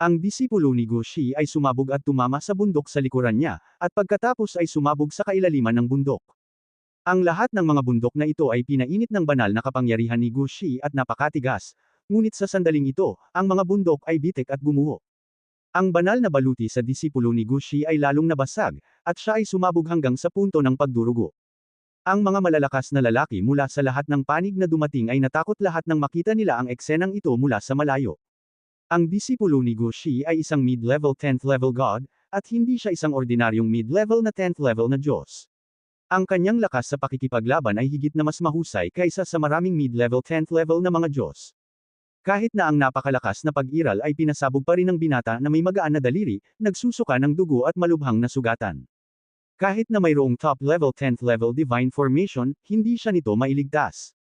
Ang disipulo ni Gu Shi ay sumabog at tumama sa bundok sa likuran niya, at pagkatapos ay sumabog sa kailaliman ng bundok. Ang lahat ng mga bundok na ito ay pinainit ng banal na kapangyarihan ni Gu Shi at napakatigas, ngunit sa sandaling ito, ang mga bundok ay bitik at gumuho. Ang banal na baluti sa disipulo ni Gu Shi ay lalong nabasag, at siya ay sumabog hanggang sa punto ng pagdurugo. Ang mga malalakas na lalaki mula sa lahat ng panig na dumating ay natakot lahat nang makita nila ang eksenang ito mula sa malayo. Ang disipulo ni Gu Shi ay isang mid-level 10th level god, at hindi siya isang ordinaryong mid-level na 10th level na Diyos. Ang kanyang lakas sa pakikipaglaban ay higit na mas mahusay kaysa sa maraming mid-level 10th level na mga Diyos. Kahit na ang napakalakas na pag-iral ay pinasabog pa rin ng binata na may magaan na daliri, nagsusuka ng dugo at malubhang na sugatan. Kahit na mayroong top-level 10th level Divine Formation, hindi siya nito mailigtas.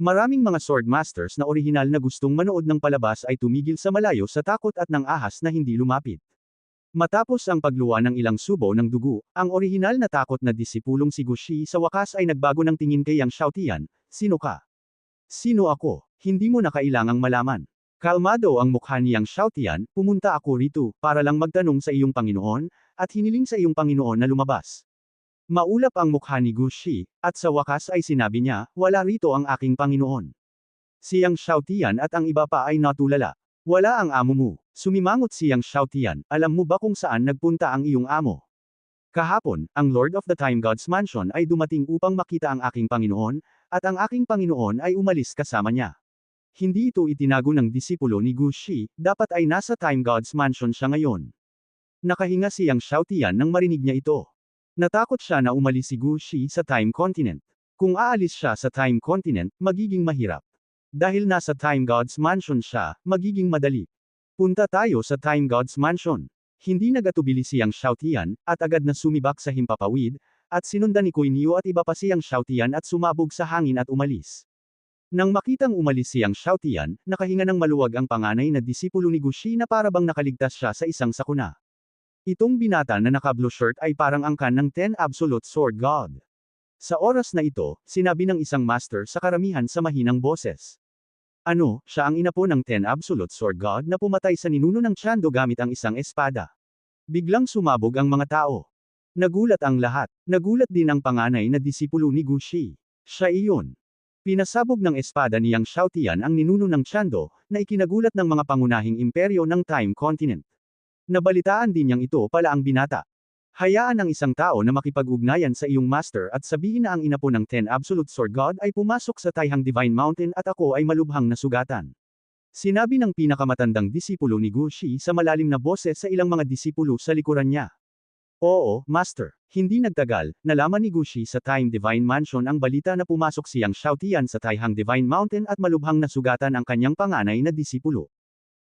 Maraming mga Sword Masters na orihinal na gustong manood ng palabas ay tumigil sa malayo sa takot at ng ahas na hindi lumapit. Matapos ang pagluwa ng ilang subo ng dugo, ang orihinal na takot na disipulong si Gu Shi sa wakas ay nagbago ng tingin kay Yang Xiaotian. Sino ka? Sino ako? Hindi mo na kailangang malaman. Kalmado ang mukha ni Yang Xiaotian, pumunta ako rito, para lang magtanong sa iyong Panginoon, at hiniling sa iyong Panginoon na lumabas. Maulap ang mukha ni Gu Shi, at sa wakas ay sinabi niya, wala rito ang aking Panginoon. Si Yang Xiaotian at ang iba pa ay natulala. Wala ang amo mo. Sumimangot si Yang Xiaotian, alam mo ba kung saan nagpunta ang iyong amo? Kahapon, ang Lord of the Time God's Mansion ay dumating upang makita ang aking Panginoon, at ang aking Panginoon ay umalis kasama niya. Hindi ito itinago ng disipulo ni Gu Shi, dapat ay nasa Time God's Mansion siya ngayon. Nakahinga si Yang Xiaotian nang marinig niya ito. Natakot siya na umalis si Gu Shi sa Time Continent. Kung aalis siya sa Time Continent, magiging mahirap. Dahil nasa Time God's Mansion siya, magiging madali. Punta tayo sa Time God's Mansion. Hindi nagatubili si Yang Xiaotian, at agad na sumibak sa himpapawid, at sinundan ni Kuan Yu at iba pa si Yang Xiaotian at sumabog sa hangin at umalis. Nang makitang umalis si Yang Xiaotian, nakahinga ng maluwag ang panganay na disipulo ni Gu Shi na parabang nakaligtas siya sa isang sakuna. Itong binata na naka-blue shirt ay parang angkan ng 10 Absolute Sword God. Sa oras na ito, sinabi ng isang master sa karamihan sa mahinang boses. Ano, siya ang inapo ng 10 Absolute Sword God na pumatay sa ninuno ng Tiando gamit ang isang espada. Biglang sumabog ang mga tao. Nagulat ang lahat. Nagulat din ang panganay na disipulo ni Gu Shi. Siya iyon. Pinasabog ng espada ni Yang Xiaotian ang ninuno ng Tiando, na ikinagulat ng mga pangunahing imperyo ng Time Continent. Nabalitaan din niyang ito pala ang binata. Hayaan ang isang tao na makipag-ugnayan sa iyong master at sabihin na ang ina po ng Ten Absolute Sword God ay pumasok sa Taihang Divine Mountain at ako ay malubhang nasugatan. Sinabi ng pinakamatandang disipulo ni Gushi sa malalim na boses sa ilang mga disipulo sa likuran niya. Oo, Master. Hindi nagtagal, nalaman ni Gushi sa Time Divine Mansion ang balita na pumasok siyang Xiaotian sa Taihang Divine Mountain at malubhang nasugatan ang kanyang panganay na disipulo.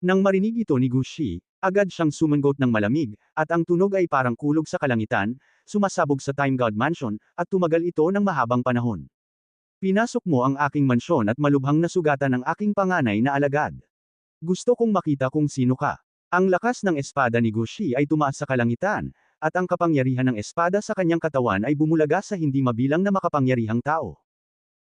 Nang marinig ito ni Gushi, agad siyang sumangot ng malamig, at ang tunog ay parang kulog sa kalangitan, sumasabog sa Time God Mansion, at tumagal ito ng mahabang panahon. Pinasok mo ang aking mansyon at malubhang nasugatan ang aking panganay na alagad. Gusto kong makita kung sino ka. Ang lakas ng espada ni Gushi ay tumaas sa kalangitan, at ang kapangyarihan ng espada sa kanyang katawan ay bumulaga sa hindi mabilang na makapangyarihang tao.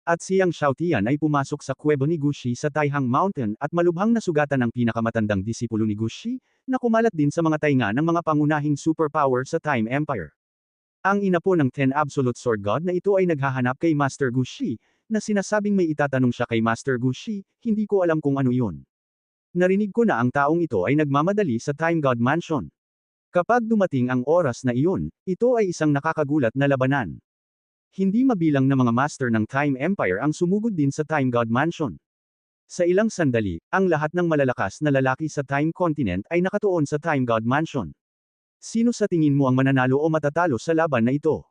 At siyang Xiaotian ay pumasok sa kuwebo ni Gushi sa Taihang Mountain at malubhang nasugatan ang pinakamatandang disipulo ni Gushi, na kumalat din sa mga tainga ng mga pangunahing superpower sa Time Empire. Ang ina po ng Ten Absolute Sword God na ito ay naghahanap kay Master Gushi, na sinasabing may itatanong siya kay Master Gushi, hindi ko alam kung ano yun. Narinig ko na ang taong ito ay nagmamadali sa Time God Mansion. Kapag dumating ang oras na iyon, ito ay isang nakakagulat na labanan. Hindi mabilang na mga master ng Time Empire ang sumugod din sa Time God Mansion. Sa ilang sandali, ang lahat ng malalakas na lalaki sa Time Continent ay nakatuon sa Time God Mansion. Sino sa tingin mo ang mananalo o matatalo sa laban na ito?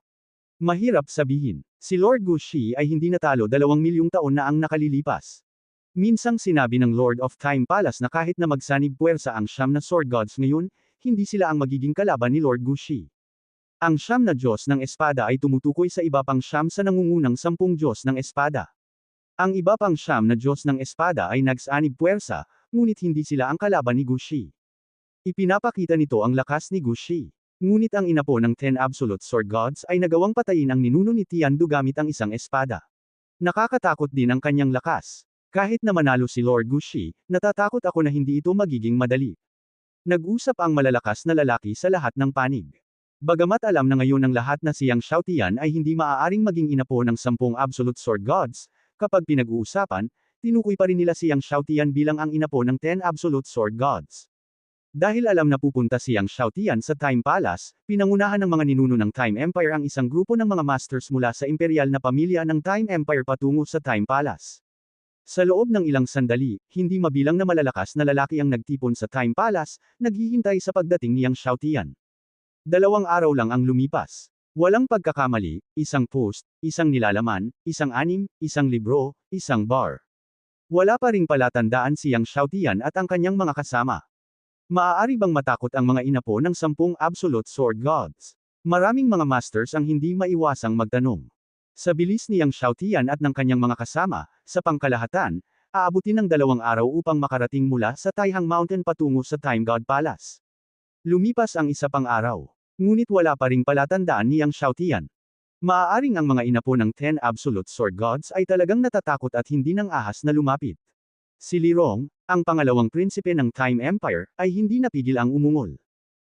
Mahirap sabihin. Si Lord Gushi ay hindi natalo 2,000,000 taon na ang nakalilipas. Minsang sinabi ng Lord of Time Palace na kahit na magsanib puwersa ang siyam na Sword Gods ngayon, hindi sila ang magiging kalaban ni Lord Gushi. Ang siyam na Diyos ng Espada ay tumutukoy sa iba pang siyam sa nangungunang 10 Diyos ng Espada. Ang iba pang siyam na Diyos ng Espada ay nagsanib puwersa, ngunit hindi sila ang kalaban ni Gushi. Ipinapakita nito ang lakas ni Gushi. Ngunit ang ina po ng Ten Absolute Sword Gods ay nagawang patayin ang ninuno ni Tiandu gamit ang isang espada. Nakakatakot din ang kanyang lakas. Kahit na manalo si Lord Gushi, natatakot ako na hindi ito magiging madali. Nag-usap ang malalakas na lalaki sa lahat ng panig. Bagamat alam na ngayon ng lahat na siyang Xiaotian ay hindi maaaring maging ina po ng 10 Absolute Sword Gods, kapag pinag-uusapan, tinukoy pa rin nila siyang Xiaotian bilang ang ina po ng 10 Absolute Sword Gods. Dahil alam na pupunta siyang Xiaotian sa Time Palace, pinangunahan ng mga ninuno ng Time Empire ang isang grupo ng mga masters mula sa imperial na pamilya ng Time Empire patungo sa Time Palace. Sa loob ng ilang sandali, hindi mabilang na malalakas na lalaki ang nagtipon sa Time Palace, naghihintay sa pagdating niyang Xiaotian. 2 araw lang ang lumipas. Walang pagkakamali, isang post, isang nilalaman, isang anim, isang libro, isang bar. Wala pa ring palatandaan siyang Xiaotian at ang kanyang mga kasama. Maaari bang matakot ang mga ina po ng 10 Absolute Sword Gods? Maraming mga masters ang hindi maiwasang magtanong. Sa bilis niyang Xiaotian at ng kanyang mga kasama, sa pangkalahatan, aabutin ng 2 araw upang makarating mula sa Taihang Mountain patungo sa Time God Palace. Lumipas ang isa pang araw. Ngunit wala pa ring palatandaan niyang Xiaotian. Maaaring ang mga ina po ng 10 Absolute Sword Gods ay talagang natatakot at hindi nang ahas na lumapit. Si Li Rong, ang pangalawang prinsipe ng Time Empire, ay hindi napigil ang umungol.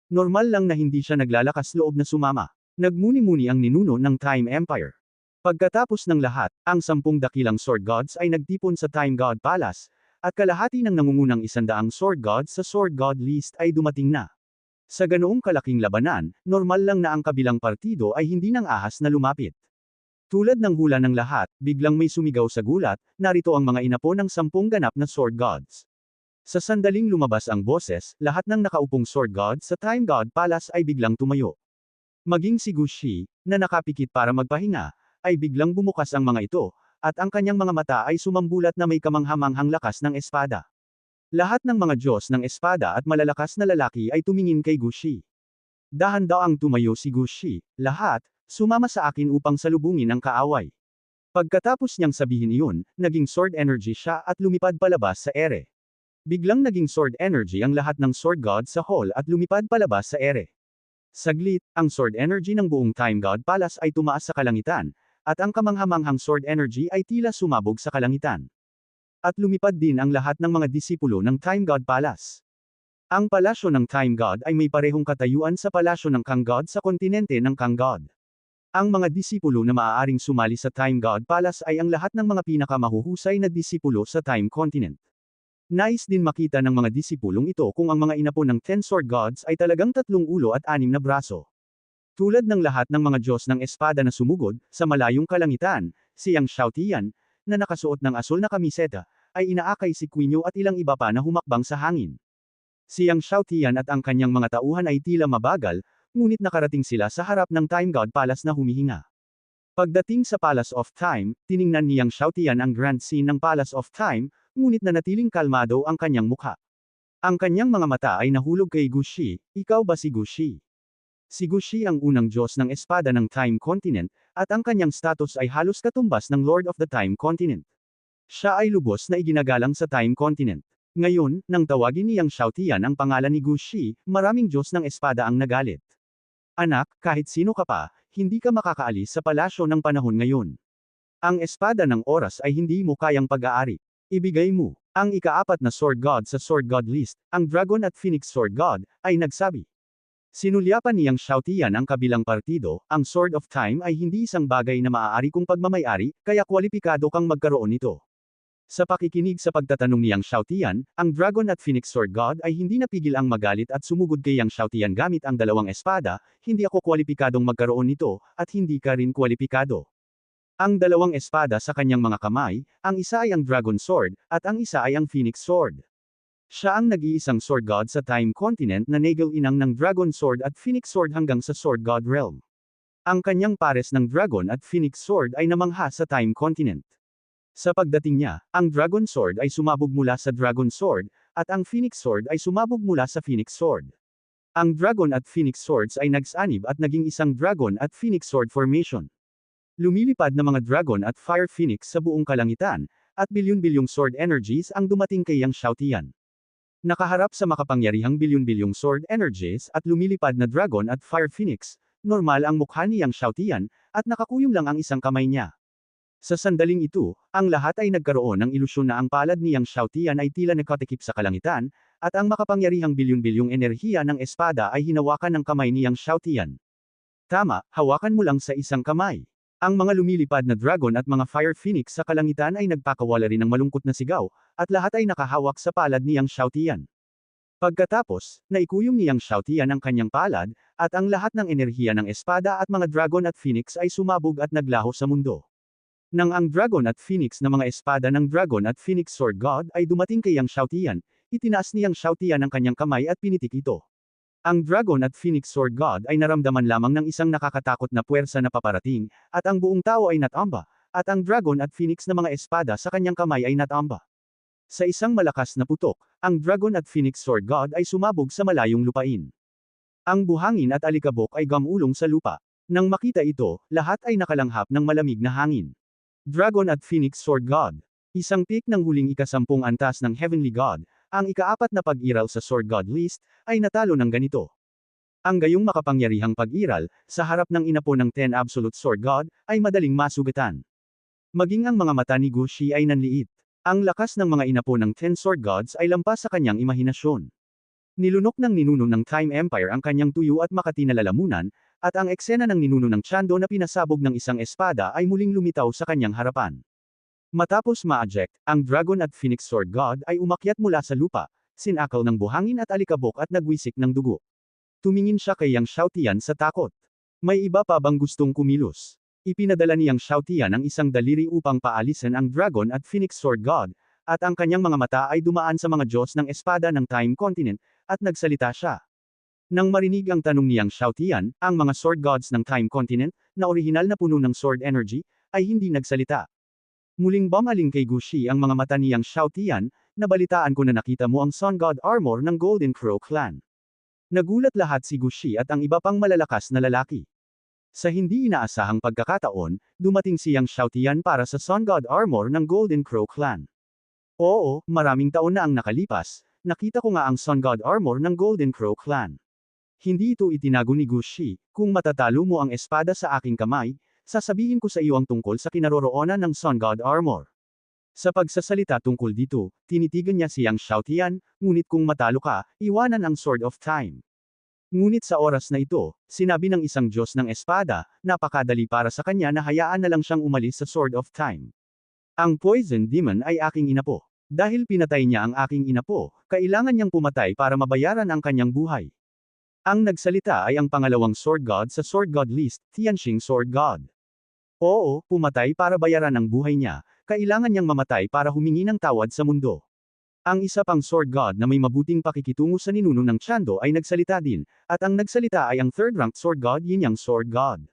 Normal lang na hindi siya naglalakas loob na sumama. Nagmuni-muni ang ninuno ng Time Empire. Pagkatapos ng lahat, ang 10 dakilang Sword Gods ay nagtipon sa Time God Palace, at kalahati ng nangungunang 100 Sword Gods sa Sword God list ay dumating na. Sa ganoong kalaking labanan, normal lang na ang kabilang partido ay hindi nang ahas na lumapit. Tulad ng hula ng lahat, biglang may sumigaw sa gulat, narito ang mga ina po ng 10 ganap na Sword Gods. Sa sandaling lumabas ang boses, lahat ng nakaupong Sword Gods sa Time God Palace ay biglang tumayo. Maging si Gushi, na nakapikit para magpahinga, ay biglang bumukas ang mga ito, at ang kanyang mga mata ay sumambulat na may kamanghamanghang lakas ng espada. Lahat ng mga Diyos ng espada at malalakas na lalaki ay tumingin kay Gushi. Dahan-daang tumayo si Gushi, lahat, sumama sa akin upang salubungin ang kaaway. Pagkatapos niyang sabihin iyon, naging sword energy siya at lumipad palabas sa ere. Biglang naging sword energy ang lahat ng Sword Gods sa hall at lumipad palabas sa ere. Saglit, ang sword energy ng buong Time God Palace ay tumaas sa kalangitan, at ang kamanghamanghang sword energy ay tila sumabog sa kalangitan. At lumipad din ang lahat ng mga disipulo ng Time God Palace. Ang palasyo ng Time God ay may parehong katayuan sa palasyo ng Kang God sa kontinente ng Kang God. Ang mga disipulo na maaaring sumali sa Time God Palace ay ang lahat ng mga pinakamahuhusay na disipulo sa Time Continent. Nais din makita ng mga disipulong ito kung ang mga ina po ng 10 Sword Gods ay talagang 3 ulo at 6 na braso. Tulad ng lahat ng mga Diyos ng espada na sumugod, sa malayong kalangitan, si Yang Xiaotian, na nakasuot ng asul na kamiseta, ay inaakay si Quinyo at ilang iba pa na humakbang sa hangin. Si Yang Xiaotian at ang kanyang mga tauhan ay tila mabagal, ngunit nakarating sila sa harap ng Time God Palace na humihinga. Pagdating sa Palace of Time, tiningnan ni Yang Xiaotian ang grand scene ng Palace of Time, ngunit nanatiling kalmado ang kanyang mukha. Ang kanyang mga mata ay nahulog kay Gu Shi. Ikaw ba si Gu Shi? Si Gu Shi ang unang Diyos ng espada ng Time Continent, at ang kanyang status ay halos katumbas ng Lord of the Time Continent. Siya ay lubos na iginagalang sa Time Continent. Ngayon, nang tawagin ni Yang Xiaotian ang pangalan ni Gu Shi, maraming Diyos ng espada ang nagalit. Anak, kahit sino ka pa, hindi ka makakaalis sa palasyo ng panahon ngayon. Ang espada ng oras ay hindi mo kayang pag-aari. Ibigay mo. Ang ikaapat na Sword God sa Sword God list, ang Dragon at Phoenix Sword God, ay nagsabi. Sinulyapan niyang Xiaotian ang kabilang partido, ang Sword of Time ay hindi isang bagay na maaari kung pagmamayari, kaya kwalipikado kang magkaroon nito. Sa pakikinig sa pagtatanong ni Yang Xiaotian, ang Dragon at Phoenix Sword God ay hindi napigil ang magalit at sumugod kay Yang Xiaotian gamit ang dalawang espada, hindi ako kwalipikadong magkaroon nito, at hindi ka rin kwalipikado. Ang dalawang espada sa kanyang mga kamay, ang isa ay ang Dragon Sword, at ang isa ay ang Phoenix Sword. Siya ang nag-iisang Sword God sa Time Continent na nagal-inang ng Dragon Sword at Phoenix Sword hanggang sa Sword God Realm. Ang kanyang pares ng Dragon at Phoenix Sword ay namangha sa Time Continent. Sa pagdating niya, ang Dragon Sword ay sumabog mula sa Dragon Sword, at ang Phoenix Sword ay sumabog mula sa Phoenix Sword. Ang Dragon at Phoenix Swords ay nagsanib at naging isang Dragon at Phoenix Sword formation. Lumilipad na mga Dragon at Fire Phoenix sa buong kalangitan, at bilyon-bilyong sword energies ang dumating kay Yang Xiaotian. Nakaharap sa makapangyarihang bilyon-bilyong sword energies at lumilipad na Dragon at Fire Phoenix, normal ang mukha ni Yang Xiaotian, at nakakuyom lang ang isang kamay niya. Sa sandaling ito, ang lahat ay nagkaroon ng ilusyon na ang palad ni Yang Xiaotian ay tila nakatikip sa kalangitan, at ang makapangyarihang bilyon-bilyong enerhiya ng espada ay hinawakan ng kamay ni Yang Xiaotian. Tama, hawakan mo lang sa isang kamay. Ang mga lumilipad na Dragon at mga Fire Phoenix sa kalangitan ay nagpakawala rin ng malungkot na sigaw, at lahat ay nakahawak sa palad ni Yang Xiaotian. Pagkatapos, naikuyom ni Yang Xiaotian ang kanyang palad, at ang lahat ng enerhiya ng espada at mga Dragon at Phoenix ay sumabog at naglaho sa mundo. Nang ang Dragon at Phoenix na mga espada ng Dragon at Phoenix Sword God ay dumating kay Yang Xiaotian, itinaas ni Yang Xiaotian ang kanyang kamay at pinitik ito. Ang Dragon at Phoenix Sword God ay naramdaman lamang ng isang nakakatakot na puwersa na paparating, at ang buong tao ay natamba, at ang Dragon at Phoenix na mga espada sa kanyang kamay ay natamba. Sa isang malakas na putok, ang Dragon at Phoenix Sword God ay sumabog sa malayong lupain. Ang buhangin at alikabok ay gamulong sa lupa. Nang makita ito, lahat ay nakalanghap ng malamig na hangin. Dragon at Phoenix Sword God. Isang peak ng huling ikasampung antas ng Heavenly God, ang ikaapat na pag-iral sa Sword God list, ay natalo ng ganito. Ang gayong makapangyarihang pag-iral, sa harap ng inapo ng 10 Absolute Sword God, ay madaling masugatan. Maging ang mga mata ni Gu Shi ay nanliit. Ang lakas ng mga inapo ng 10 Sword Gods ay lampas sa kanyang imahinasyon. Nilunok ng ninuno ng Time Empire ang kanyang tuyo at makati na lalamunan, at ang eksena ng ninuno ng Chando na pinasabog ng isang espada ay muling lumitaw sa kanyang harapan. Matapos ma-eject, ang Dragon at Phoenix Sword God ay umakyat mula sa lupa, sinakal ng buhangin at alikabok at nagwisik ng dugo. Tumingin siya kay Yang Xiaotian sa takot. May iba pa bang gustong kumilos? Ipinadala ni Yang Xiaotian ang isang daliri upang paalisin ang Dragon at Phoenix Sword God, at ang kanyang mga mata ay dumaan sa mga Diyos ng espada ng Time Continent, at nagsalita siya. Nang marinig ang tanong ni Yang Xiaotian, ang mga Sword Gods ng Time Continent, na orihinal na puno ng Sword Energy, ay hindi nagsalita. Muling bumaling kay Gu Shi ang mga mata ni Yang Xiaotian, nabalitaan ko na nakita mo ang Sun God Armor ng Golden Crow Clan. Nagulat lahat si Gu Shi at ang iba pang malalakas na lalaki. Sa hindi inaasahang pagkakataon, dumating si Yang Xiaotian para sa Sun God Armor ng Golden Crow Clan. Oo, maraming taon na ang nakalipas, nakita ko nga ang Sun God Armor ng Golden Crow Clan. Hindi ito itinago ni Gu Shi, kung matatalo mo ang espada sa aking kamay, sasabihin ko sa iyo ang tungkol sa kinaroroonan ng Sun God Armor. Sa pagsasalita tungkol dito, tinitigan niya si Yang Xiaotian, ngunit kung matalo ka, iwanan ang Sword of Time. Ngunit sa oras na ito, sinabi ng isang Diyos ng espada, napakadali para sa kanya na hayaan na lang siyang umalis sa Sword of Time. Ang Poison Demon ay aking inapo. Dahil pinatay niya ang aking inapo, kailangan niyang pumatay para mabayaran ang kanyang buhay. Ang nagsalita ay ang pangalawang sword god sa sword god list, Tianqing Sword God. Oo, pumatay para bayaran ang buhay niya, kailangan niyang mamatay para humingi ng tawad sa mundo. Ang isa pang sword god na may mabuting pakikitungo sa ninuno ng Tiando ay nagsalita din, at ang nagsalita ay ang third-ranked sword god Yinyang Sword God.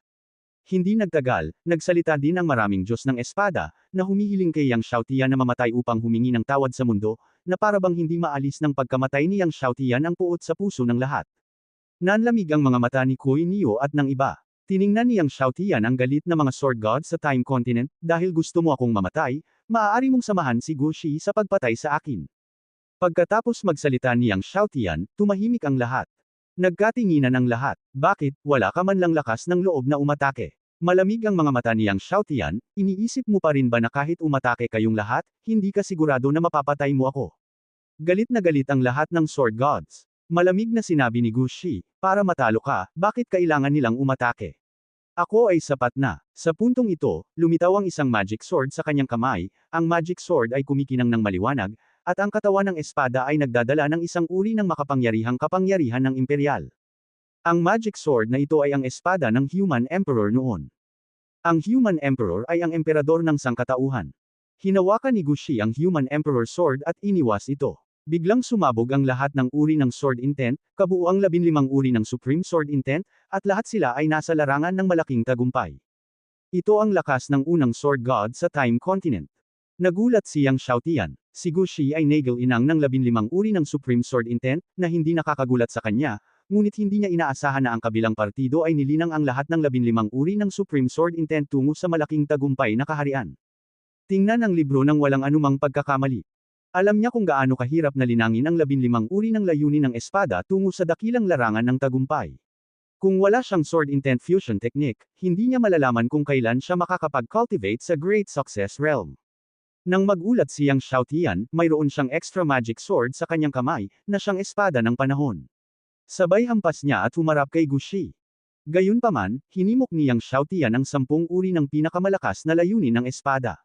Hindi nagtagal, nagsalita din ang maraming Diyos ng Espada, na humihiling kay Yang Xiaotian na mamatay upang humingi ng tawad sa mundo, na parabang hindi maalis ng pagkamatay ni Yang Xiaotian ang puot sa puso ng lahat. Nanlamig ang mga mata ni Kuei Neo at ng iba. Tiningnan ni Yang Xiaotian ang galit na mga sword god sa Time Continent, dahil gusto mo akong mamatay, maaari mong samahan si Guo Shi sa pagpatay sa akin. Pagkatapos magsalita ni Yang Xiaotian, tumahimik ang lahat. Nagkatinginan ang lahat. Bakit, wala ka man lang lakas ng loob na umatake? Malamig ang mga mata ni Yang Xiaotian, iniisip mo pa rin ba na kahit umatake kayong lahat, hindi ka sigurado na mapapatay mo ako? Galit na galit ang lahat ng sword gods. Malamig na sinabi ni Gu Shi, para matalo ka, bakit kailangan nilang umatake? Ako ay sapat na. Sa puntong ito, lumitaw ang isang magic sword sa kanyang kamay, ang magic sword ay kumikinang ng maliwanag, at ang katawan ng espada ay nagdadala ng isang uri ng makapangyarihang kapangyarihan ng imperial. Ang magic sword na ito ay ang espada ng Human Emperor noon. Ang Human Emperor ay ang emperador ng sangkatauhan. Hinawakan ni Gu Shi ang Human Emperor sword at iniwas ito. Biglang sumabog ang lahat ng uri ng sword intent, kabuuang 15 uri ng Supreme Sword Intent, at lahat sila ay nasa larangan ng malaking tagumpay. Ito ang lakas ng unang sword god sa Time Continent. Nagulat si Yang Xiaotian. Si Gu Shi ay nagal-inang ng 15 uri ng Supreme Sword Intent, na hindi nakakagulat sa kanya, ngunit hindi niya inaasahan na ang kabilang partido ay nilinang ang lahat ng 15 uri ng Supreme Sword Intent tungo sa malaking tagumpay na kaharian. Tingnan ang libro ng walang anumang pagkakamali. Alam niya kung gaano kahirap na linangin ang 15 uri ng layunin ng espada tungo sa dakilang larangan ng tagumpay. Kung wala siyang sword intent fusion technique, hindi niya malalaman kung kailan siya makakapag-cultivate sa Great Success Realm. Nang magulat si Yang Xiaotian, mayroon siyang extra magic sword sa kanyang kamay, na siyang espada ng panahon. Sabay hampas niya at humarap kay Gu Shi. Gayunpaman, hinimok ni Yang Xiaotian ang 10 uri ng pinakamalakas na layunin ng espada.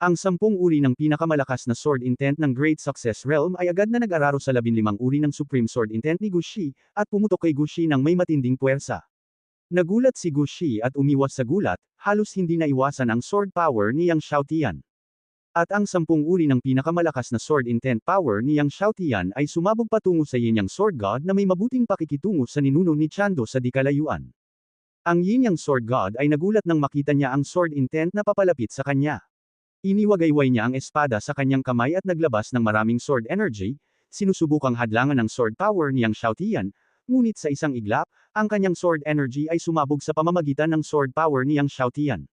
Ang 10 uri ng pinakamalakas na sword intent ng Great Success Realm ay agad na nag-araro sa 15 uri ng Supreme Sword Intent ni Gu Shi, at pumutok kay Gu Shi ng may matinding puwersa. Nagulat si Gu Shi at umiwas sa gulat, halos hindi na iwasan ang sword power ni Yang Xiaotian. At ang 10 uri ng pinakamalakas na sword intent power ni Yang Xiaotian ay sumabog patungo sa Yinyang Sword God na may mabuting pakikitungo sa ninuno ni Tiando sa dikalayuan. Ang Yinyang Sword God ay nagulat nang makita niya ang sword intent na papalapit sa kanya. Iniwagayway niya ang espada sa kanyang kamay at naglabas ng maraming sword energy, sinusubukang hadlangan ng sword power ni Yang Xiaotian, ngunit sa isang iglap, ang kanyang sword energy ay sumabog sa pamamagitan ng sword power ni Yang Xiaotian.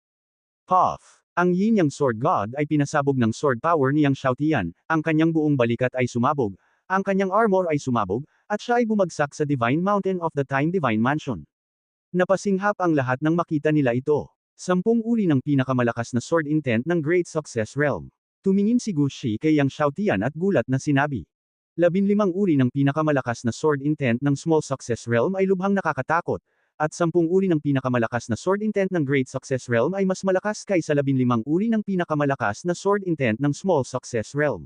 Puff! Ang Yinyang Sword God ay pinasabog ng sword power ni Yang Xiaotian, ang kanyang buong balikat ay sumabog, ang kanyang armor ay sumabog, at siya ay bumagsak sa Divine Mountain of the Time Divine Mansion. Napasinghap ang lahat nang makita nila ito. 10 uri ng pinakamalakas na sword intent ng Great Success Realm. Tumingin si Gu Shi kay Yang Xiaotian at gulat na sinabi. 15 uri ng pinakamalakas na sword intent ng Small Success Realm ay lubhang nakakatakot, at 10 uri ng pinakamalakas na sword intent ng Great Success Realm ay mas malakas kaysa 15 uri ng pinakamalakas na sword intent ng Small Success Realm.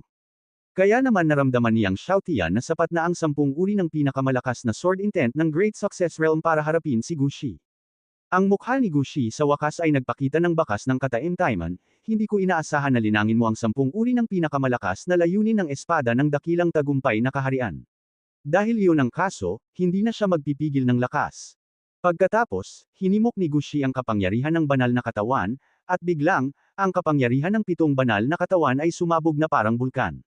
Kaya naman naramdaman ni Yang Xiaotian na sapat na ang 10 uri ng pinakamalakas na sword intent ng Great Success Realm para harapin si Gu Shi. Ang mukha ni Gu Shi sa wakas ay nagpakita ng bakas ng kataimtayman, hindi ko inaasahan na linangin mo ang 10 uri ng pinakamalakas na layunin ng espada ng dakilang tagumpay na kaharian. Dahil iyon ang kaso, hindi na siya magpipigil ng lakas. Pagkatapos, hinimok ni Gu Shi ang kapangyarihan ng banal na katawan, at biglang, ang kapangyarihan ng 7 banal na katawan ay sumabog na parang bulkan.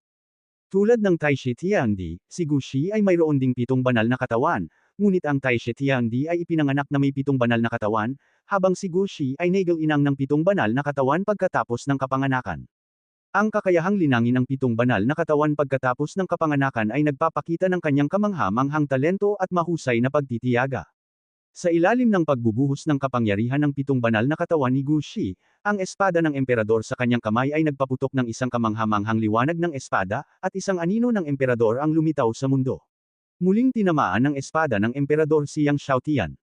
Tulad ng Taishi Tiangdi, si Gu Shi ay mayroon ding 7 banal na katawan, ngunit ang Taishi Tiangdi ay ipinanganak na may 7 banal na katawan, habang si Gu Shi ay nagal-inang ng 7 banal na katawan pagkatapos ng kapanganakan. Ang kakayahang linangin ng 7 banal na katawan pagkatapos ng kapanganakan ay nagpapakita ng kanyang kamangha-manghang talento at mahusay na pagtitiyaga. Sa ilalim ng pagbubuhos ng kapangyarihan ng 7 banal na katawan ni Gu Shi, ang espada ng emperador sa kanyang kamay ay nagpaputok ng isang kamangha-manghang liwanag ng espada, at isang anino ng emperador ang lumitaw sa mundo. Muling tinamaan ng espada ng emperador si Yang Xiaotian.